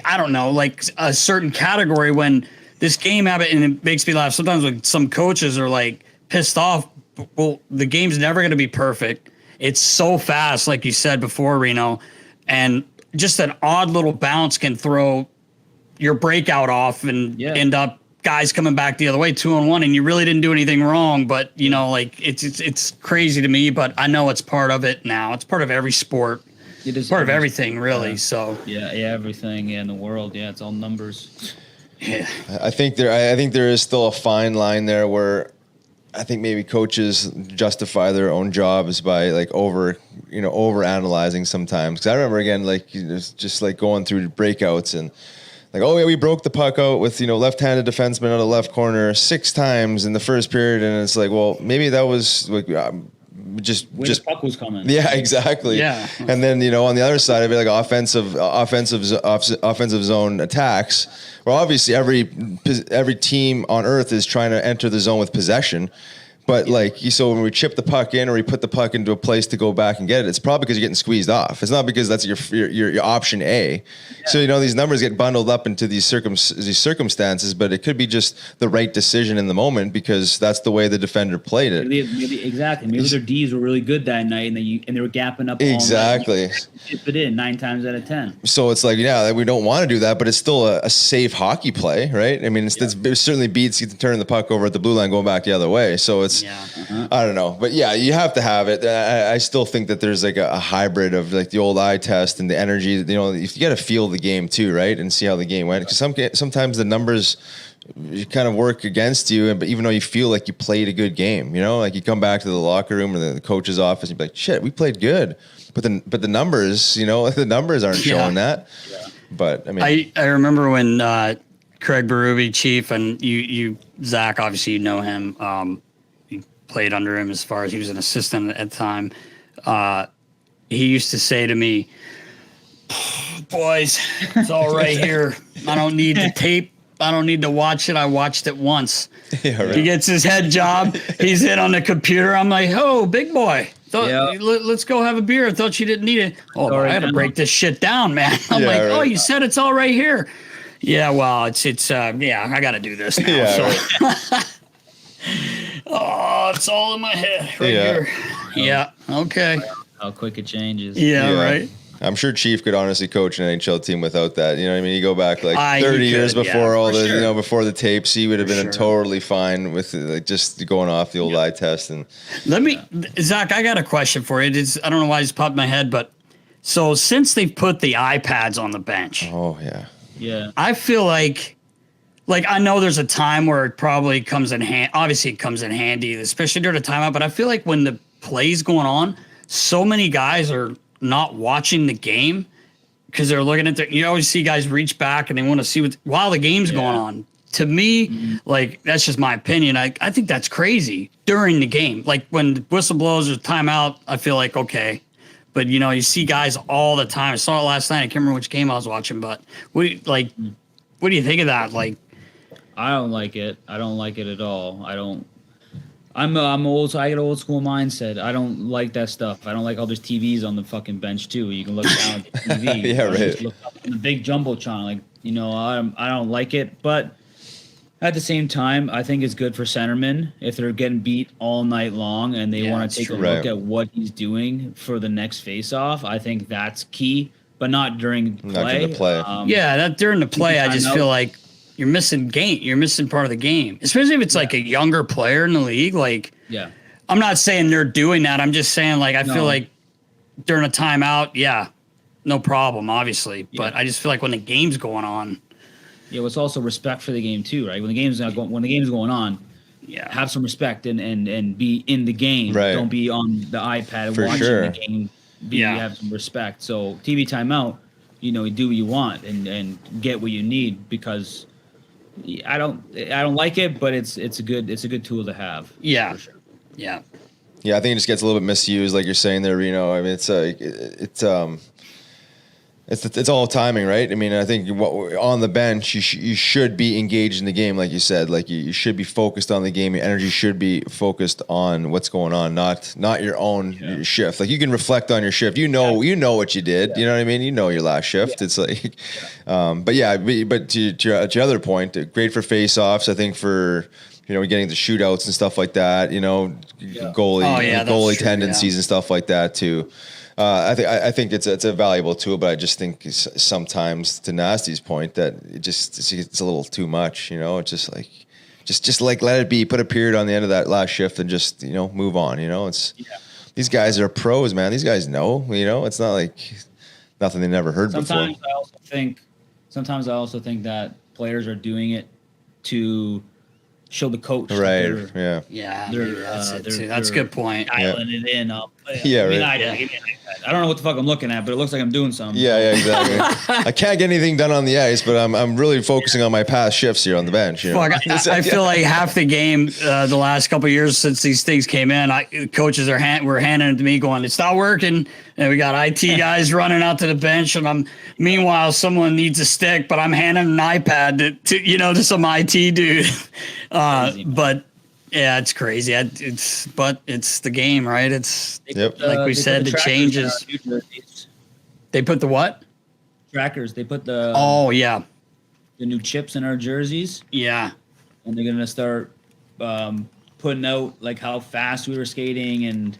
I don't know, like a certain category when this game happened, and it makes me laugh sometimes when some coaches are like pissed off. Well, the game's never going to be perfect. It's so fast, like you said before, Reno, and just an odd little bounce can throw your breakout off and end up guys coming back the other way 2-on-1, and you really didn't do anything wrong. But you know, like it's crazy to me, but I know it's part of it now. It's part of every sport. It is part of everything, really. So everything in the world. Yeah, it's all numbers. Yeah, I think there is still a fine line there where I think maybe coaches justify their own jobs by like over analyzing sometimes. Because I remember again, like just like going through breakouts and like, oh yeah, we broke the puck out with left-handed defenseman out of left corner 6 times in the first period, and it's like, well, maybe that was like just the puck was coming. Yeah, exactly. Yeah, and then on the other side of it, like offensive zone attacks. Well, obviously every team on earth is trying to enter the zone with possession. But so when we chip the puck in or we put the puck into a place to go back and get it, it's probably because you're getting squeezed off. It's not because that's your option A. Yeah. So these numbers get bundled up into these circumstances, but it could be just the right decision in the moment because that's the way the defender played it. Maybe exactly. Maybe their D's were really good that night, and they were gapping up. Exactly. Chip it in 9 times out of 10. So it's like, we don't want to do that, but it's still a safe hockey play, right? I mean, it certainly beats turning the puck over at the blue line, going back the other way. So it's. Yeah. I don't know, but you have to have it. I still think that there's like a hybrid of like the old eye test and the energy. You got to feel the game too, right, and see how the game went. Because sometimes the numbers kind of work against you, but even though you feel like you played a good game, like you come back to the locker room or the coach's office, and you be like, shit, we played good, but the numbers, the numbers aren't showing that. Yeah. But I mean, I remember when Craig Berube, Chief, and you Zach, obviously you know him. Played under him as far as he was an assistant at the time. He used to say to me, boys, it's all right here. I don't need the tape. I don't need to watch it. I watched it once. Yeah, right. He gets his head job. He's in on the computer. I'm like, oh, big boy. Let's go have a beer. I thought you didn't need it. Oh, I had to break this shit down, man. I'm oh, you said it's all right here. Yeah, well, it's I got to do this now. Yeah, so. Right. Oh, it's all in my head here. Yeah. Okay. How quick it changes. Yeah. Right. I'm sure Chief could honestly coach an NHL team without that. You know what I mean? You go back like 30 years before all the, before the tapes, he would have been totally fine with just going off the old eye test. And Zach, I got a question for you. I don't know why it's popped in my head, but so since they've put the iPads on the bench. Oh yeah. Yeah. I feel like I know there's a time where it probably comes in handy. Obviously, it comes in handy, especially during a timeout. But I feel like when the play's going on, so many guys are not watching the game because they're looking at you always see guys reach back and they want to see while the game's going on. To me, that's just my opinion. I think that's crazy during the game. Like when the whistle blows or timeout, I feel like, okay. But, you see guys all the time. I saw it last night. I can't remember which game I was watching, but what do you think of that? Like, I don't like it. I don't like it at all. I'm old, so I get an old school mindset. I don't like that stuff. I don't like all those TVs on the fucking bench too. You can look down at the TV. Yeah, right. Just look up on the big jumbotron. I don't like it. But at the same time, I think it's good for centermen if they're getting beat all night long and they want to take a look at what he's doing for the next face-off. I think that's key, but not during play. Not during the play. Not during the play. I just feel like you're missing game. You're missing part of the game, especially if it's like a younger player in the league. I'm not saying they're doing that. I'm just saying I feel like during a timeout, no problem, obviously. Yeah. But I just feel like when the game's going on. Yeah, it's also respect for the game too, right? When the game's going on, have some respect and be in the game. Right. Don't be on the iPad watching the game. Have some respect. So TV timeout, you do what you want and get what you need because. I don't like it, but it's a good tool to have. Yeah, for sure. Yeah. Yeah, I think it just gets a little bit misused, like you're saying there, Reno. I mean, it's It's all timing, right? I mean, I think on the bench, you should be engaged in the game, like you said. Like you should be focused on the game. Your energy should be focused on what's going on, not your own shift. Like you can reflect on your shift. You know what you did. You know what I mean? You know your last shift. It's like, but to your other point, great for face-offs. I think for getting the shootouts and stuff like that. Goalie tendencies and stuff like that too. I think it's a valuable tool, but I just think sometimes, to Nasty's point, that it's a little too much. It's just like let it be. Put a period on the end of that last shift and just move on. These guys are pros, man. These guys know. It's not like nothing they never heard before. Sometimes I also think that players are doing it to show the coach. Right. That's a good point. Dialing it in. I don't know what the fuck I'm looking at, but it looks like I'm doing something. Yeah, exactly. I can't get anything done on the ice, but I'm really focusing on my past shifts here on the bench. Fuck, I feel like half the game the last couple of years since these things came in, coaches were handing it to me going, it's not working. And we got IT guys running out to the bench, and meanwhile someone needs a stick, but I'm handing an iPad to some IT dude. But yeah, it's crazy. It's the game, right? It's like we said, the changes. They put the what? Trackers. They put the the new chips in our jerseys. Yeah, and they're gonna start putting out like how fast we were skating, and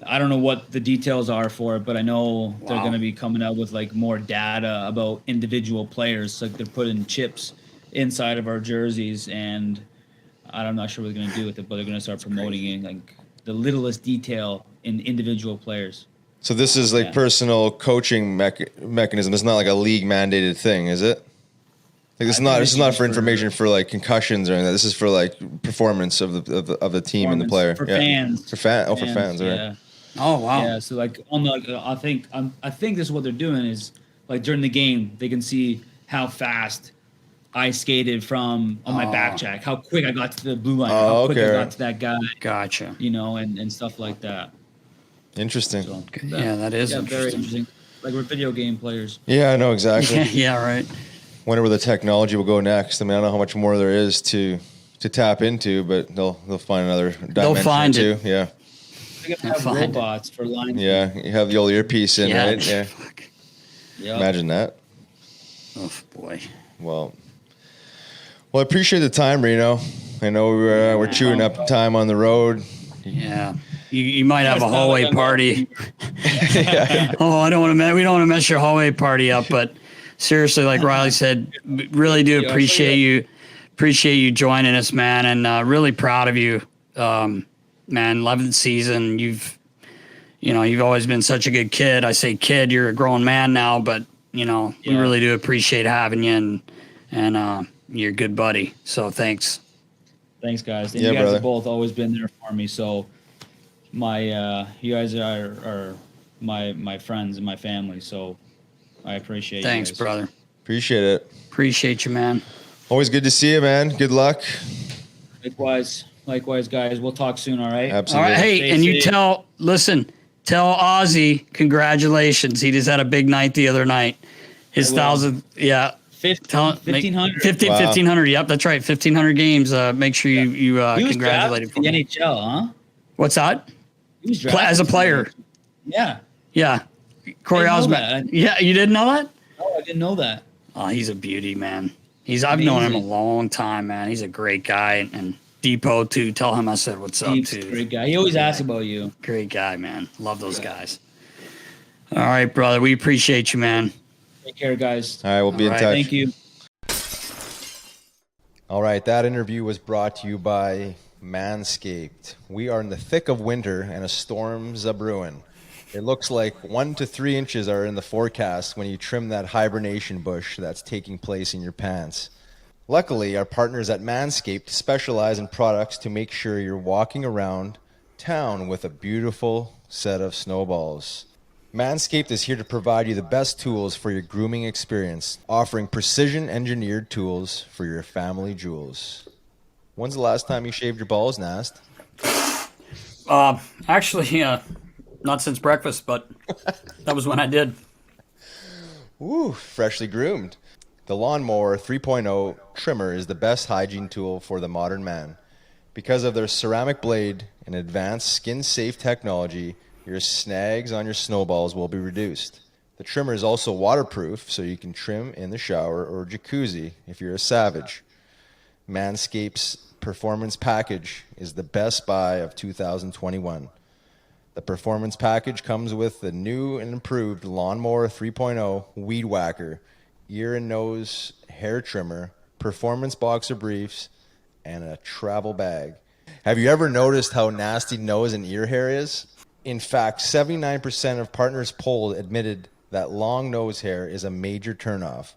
I don't know what the details are for it, but I know they're gonna be coming out with like more data about individual players. Like they're putting chips inside of our jerseys, and I'm not sure what they're going to do with it, but they're going to start promoting it, like the littlest detail in individual players. So this is like personal coaching mechanism. It's not like a league mandated thing, is it? Like this is not for information for like concussions or anything. This is for like performance of the team and the player. For fans. For fans. Right. Yeah. Oh wow. Yeah. So like I think this is what they're doing is like during the game they can see how fast I skated from on my back check, how quick I got to the blue line, how quick I got to that guy. Gotcha. And stuff like that. Interesting. So, that is very interesting. Like we're video game players. Yeah, I know exactly. Yeah, right. Wonder where the technology will go next. I mean, I don't know how much more there is to tap into, but they'll find another dimension. They'll find too. it. Yeah. They have robots for line. Yeah, you have the old earpiece in, right? Yeah. Yep. Imagine that. Oh boy. Well, I appreciate the time, Reno. I know we're chewing up time on the road. Yeah. You might have a hallway party. Oh, we don't want to mess your hallway party up, but seriously, like Riley said, really do appreciate you joining us, man, and really proud of you, man. 11th season, you've always been such a good kid. I say kid, you're a grown man now, but we really do appreciate having you, and you're a good buddy. So thanks. Thanks, guys. And you guys have both always been there for me. So you guys are my friends and my family. So I appreciate Thanks, you guys. brother. Appreciate it. Appreciate you, man. Always good to see you, man. Good luck. Likewise, guys. We'll talk soon, all right? Absolutely. All right. Hey, and you tell Ozzy, congratulations. He just had a big night the other night. His 1,000, 1,500. 1,500. Yep, that's right. 1,500 games. Make sure you congratulate him. The NHL, huh? What's that? He was as a player. Yeah. Yeah. Corey Osmond. Yeah, you didn't know that? No, I didn't know that. Oh, he's a beauty, man. I've known him a long time, man. He's a great guy, and Depot too. Tell him I said what's up too. Great guy. He always asks about you. Great guy, man. Love those guys. All right, brother. We appreciate you, man. Take care, guys. All right, we'll be in touch. Thank you. All right, that interview was brought to you by Manscaped. We are in the thick of winter and a storm's a brewing. It looks like 1 to 3 inches are in the forecast when you trim that hibernation bush that's taking place in your pants. Luckily, our partners at Manscaped specialize in products to make sure you're walking around town with a beautiful set of snowballs. Manscaped is here to provide you the best tools for your grooming experience, offering precision-engineered tools for your family jewels. When's the last time you shaved your balls, Nast? Actually, not since breakfast, but that was when I did. Ooh, freshly groomed. The Lawnmower 3.0 trimmer is the best hygiene tool for the modern man. Because of their ceramic blade and advanced skin-safe technology, your snags on your snowballs will be reduced. The trimmer is also waterproof, so you can trim in the shower or jacuzzi if you're a savage. Manscaped's Performance Package is the best buy of 2021. The Performance Package comes with the new and improved Lawnmower 3.0 Weed Whacker, ear and nose hair trimmer, performance boxer briefs, and a travel bag. Have you ever noticed how nasty nose and ear hair is? In fact, 79% of partners polled admitted that long nose hair is a major turnoff.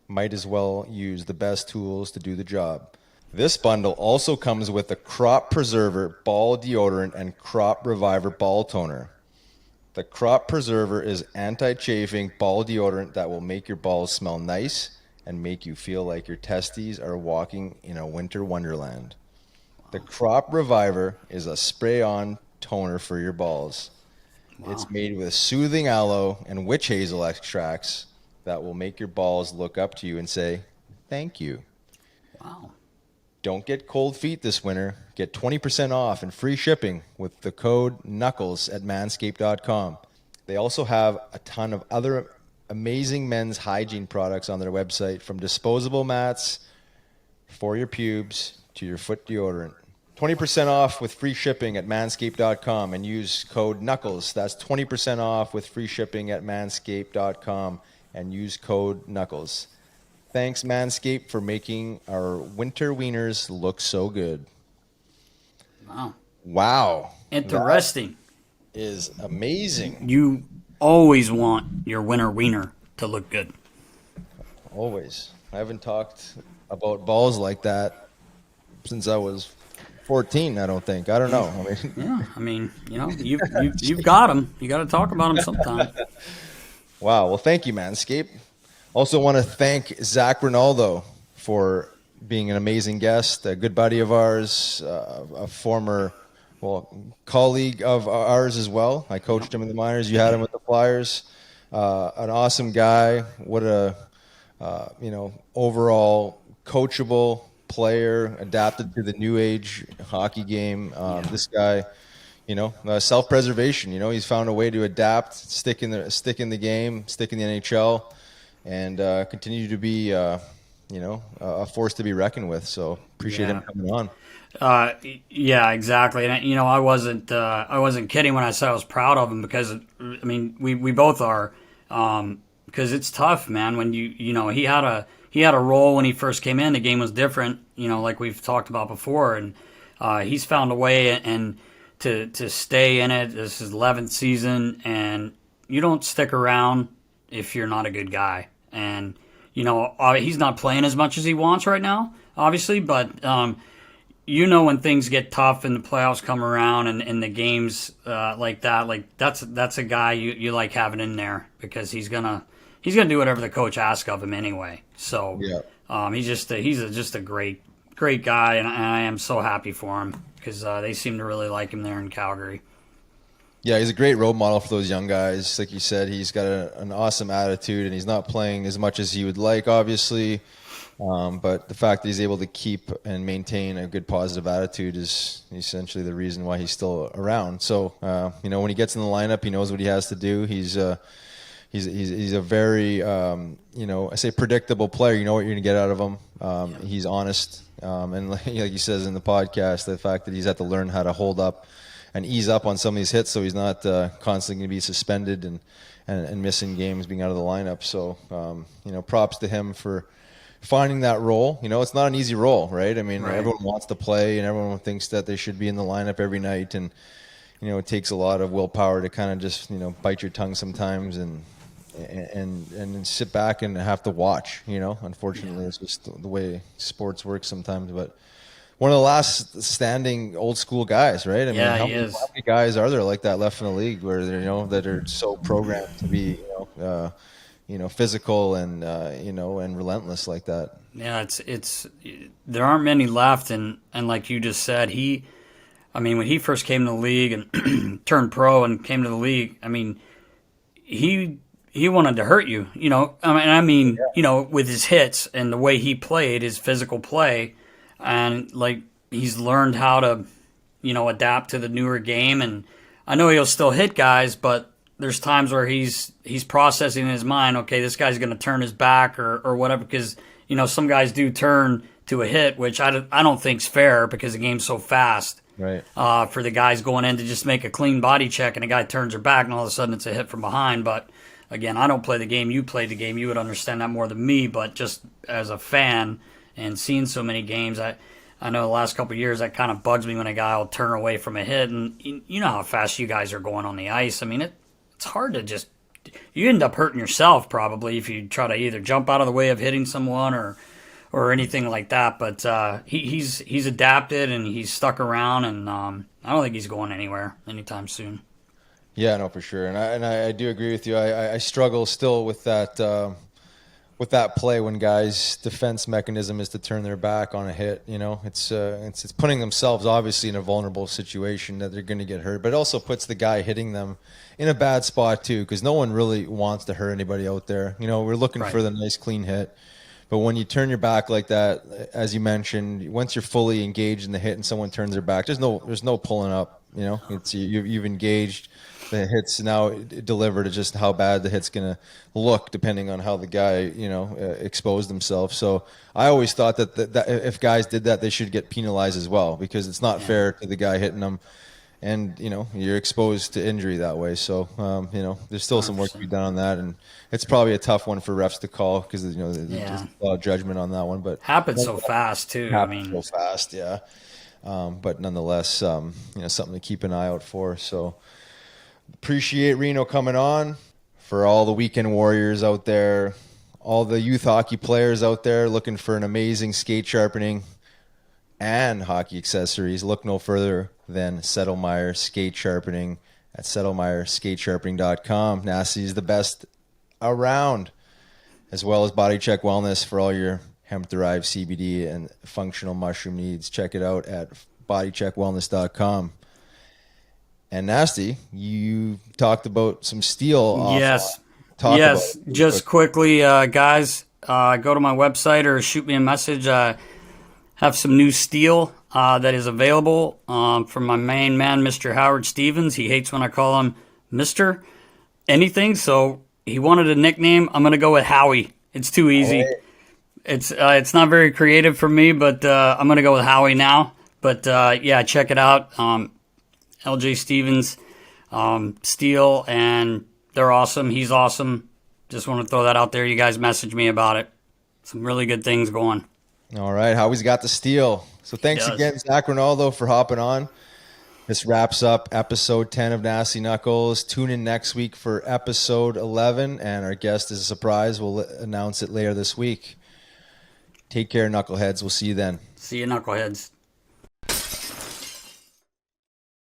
Might as well use the best tools to do the job. This bundle also comes with the Crop Preserver Ball Deodorant and Crop Reviver Ball Toner. The Crop Preserver is anti-chafing ball deodorant that will make your balls smell nice and make you feel like your testes are walking in a winter wonderland. The Crop Reviver is a spray-on toner for your balls. Wow. It's made with soothing aloe and witch hazel extracts that will make your balls look up to you and say, thank you. Wow. Don't get cold feet this winter. Get 20% off and free shipping with the code KNUCKLES at manscaped.com. They also have a ton of other amazing men's hygiene products on their website, from disposable mats for your pubes to your foot deodorant. 20% off with free shipping at manscaped.com and use code KNUCKLES. That's 20% off with free shipping at manscaped.com and use code KNUCKLES. Thanks, Manscaped, for making our winter wieners look so good. Wow. Interesting. That is amazing. You always want your winter wiener to look good. Always. I haven't talked about balls like that since I was 14, I don't think. I don't know. You've got them. You got to talk about them sometime. Wow. Well, thank you, Manscaped. Also want to thank Zac Rinaldo for being an amazing guest, a good buddy of ours, a former colleague of ours as well. I coached him in the minors. You had him with the Flyers. An awesome guy. What a overall coachable player, adapted to the new age hockey game. This guy, self-preservation. He's found a way to adapt, stick in the game, stick in the NHL. And continue to be, a force to be reckoned with. So appreciate him coming on. Yeah, exactly. And I wasn't kidding when I said I was proud of him, because we both are, because it's tough, man. When he had a role when he first came in. The game was different, like we've talked about before, and he's found a way and to stay in it. This is 11th season, and you don't stick around if you're not a good guy. And he's not playing as much as he wants right now, obviously, but when things get tough and the playoffs come around and the games like that, that's a guy you like having in there, because he's gonna do whatever the coach asks of him anyway. So he's just a great guy, and I am so happy for him, because they seem to really like him there in Calgary. Yeah, he's a great role model for those young guys. Like you said, he's got an awesome attitude, and he's not playing as much as he would like, obviously. But the fact that he's able to keep and maintain a good positive attitude is essentially the reason why he's still around. So, when he gets in the lineup, he knows what he has to do. He's a very, I say predictable player. You know what you're going to get out of him. He's honest. And like he says in the podcast, the fact that he's had to learn how to hold up and ease up on some of these hits, so he's not constantly going to be suspended and missing games, being out of the lineup. So, props to him for finding that role. It's not an easy role, right? Everyone wants to play, and everyone thinks that they should be in the lineup every night. And, it takes a lot of willpower to kind of just, bite your tongue sometimes and sit back and have to watch. Unfortunately, it's just the way sports work sometimes. But one of the last standing old school guys, right? How many guys are there like that left in the league where they're, that are so programmed to be, physical and and relentless like that? Yeah, it's there aren't many left, and like you just said, when he first came to the league and turned pro and came to the league, he he wanted to hurt you. With his hits and the way he played, his physical play, and like he's learned how to, adapt to the newer game. And I know he'll still hit guys, but there's times where he's processing in his mind, okay, this guy's going to turn his back or whatever, because some guys do turn to a hit, which I don't think's fair because the game's so fast. Right. For the guys going in to just make a clean body check and a guy turns their back and all of a sudden it's a hit from behind. But again, I don't play the game. You play the game. You would understand that more than me. But just as a fan and seeing so many games, I know the last couple of years that kind of bugs me when a guy will turn away from a hit. And you know how fast you guys are going on the ice. I mean, it's hard to just – you end up hurting yourself probably if you try to either jump out of the way of hitting someone or anything like that. But he's adapted and he's stuck around, and I don't think he's going anywhere anytime soon. Yeah, no, for sure. And I do agree with you. I struggle still with that play when guys' defense mechanism is to turn their back on a hit. It's putting themselves obviously in a vulnerable situation that they're going to get hurt, but it also puts the guy hitting them in a bad spot too, because no one really wants to hurt anybody out there. We're looking for the nice clean hit. But when you turn your back like that, as you mentioned, once you're fully engaged in the hit and someone turns their back, there's no pulling up. You've engaged. The hit's now delivered to just how bad the hit's gonna look, depending on how the guy exposed himself. So I always thought that if guys did that, they should get penalized as well, because it's not fair to the guy hitting them, and you're exposed to injury that way. So there's still some work to be done on that, and it's probably a tough one for refs to call because there's a lot of judgment on that one. But happens so fast too. So fast, yeah. But nonetheless, something to keep an eye out for. So appreciate Reno coming on. For all the weekend warriors out there, all the youth hockey players out there looking for an amazing skate sharpening and hockey accessories, look no further than Settlemyre Skate Sharpening at settlemyreskateSharpening.com. Nasty is the best around, as well as Body Check Wellness for all your hemp-derived CBD and functional mushroom needs. Check it out at bodycheckwellness.com. And Nasty, you talked about some steel. Yes. Just quickly, guys, go to my website or shoot me a message. Have some new steel that is available from my main man, Mr. Howard Stevens. He hates when I call him Mr. anything, so he wanted a nickname. I'm going to go with Howie. It's too easy. Right. It's not very creative for me, but I'm going to go with Howie now. But, check it out. LJ Stevens, Steel, and they're awesome. He's awesome. Just want to throw that out there. You guys message me about it. Some really good things going. All right. Howie's got the steel. So thanks again, Zac Rinaldo, for hopping on. This wraps up episode 10 of Nasty Knuckles. Tune in next week for episode 11, and our guest is a surprise. We'll announce it later this week. Take care, Knuckleheads. We'll see you then. See you, Knuckleheads.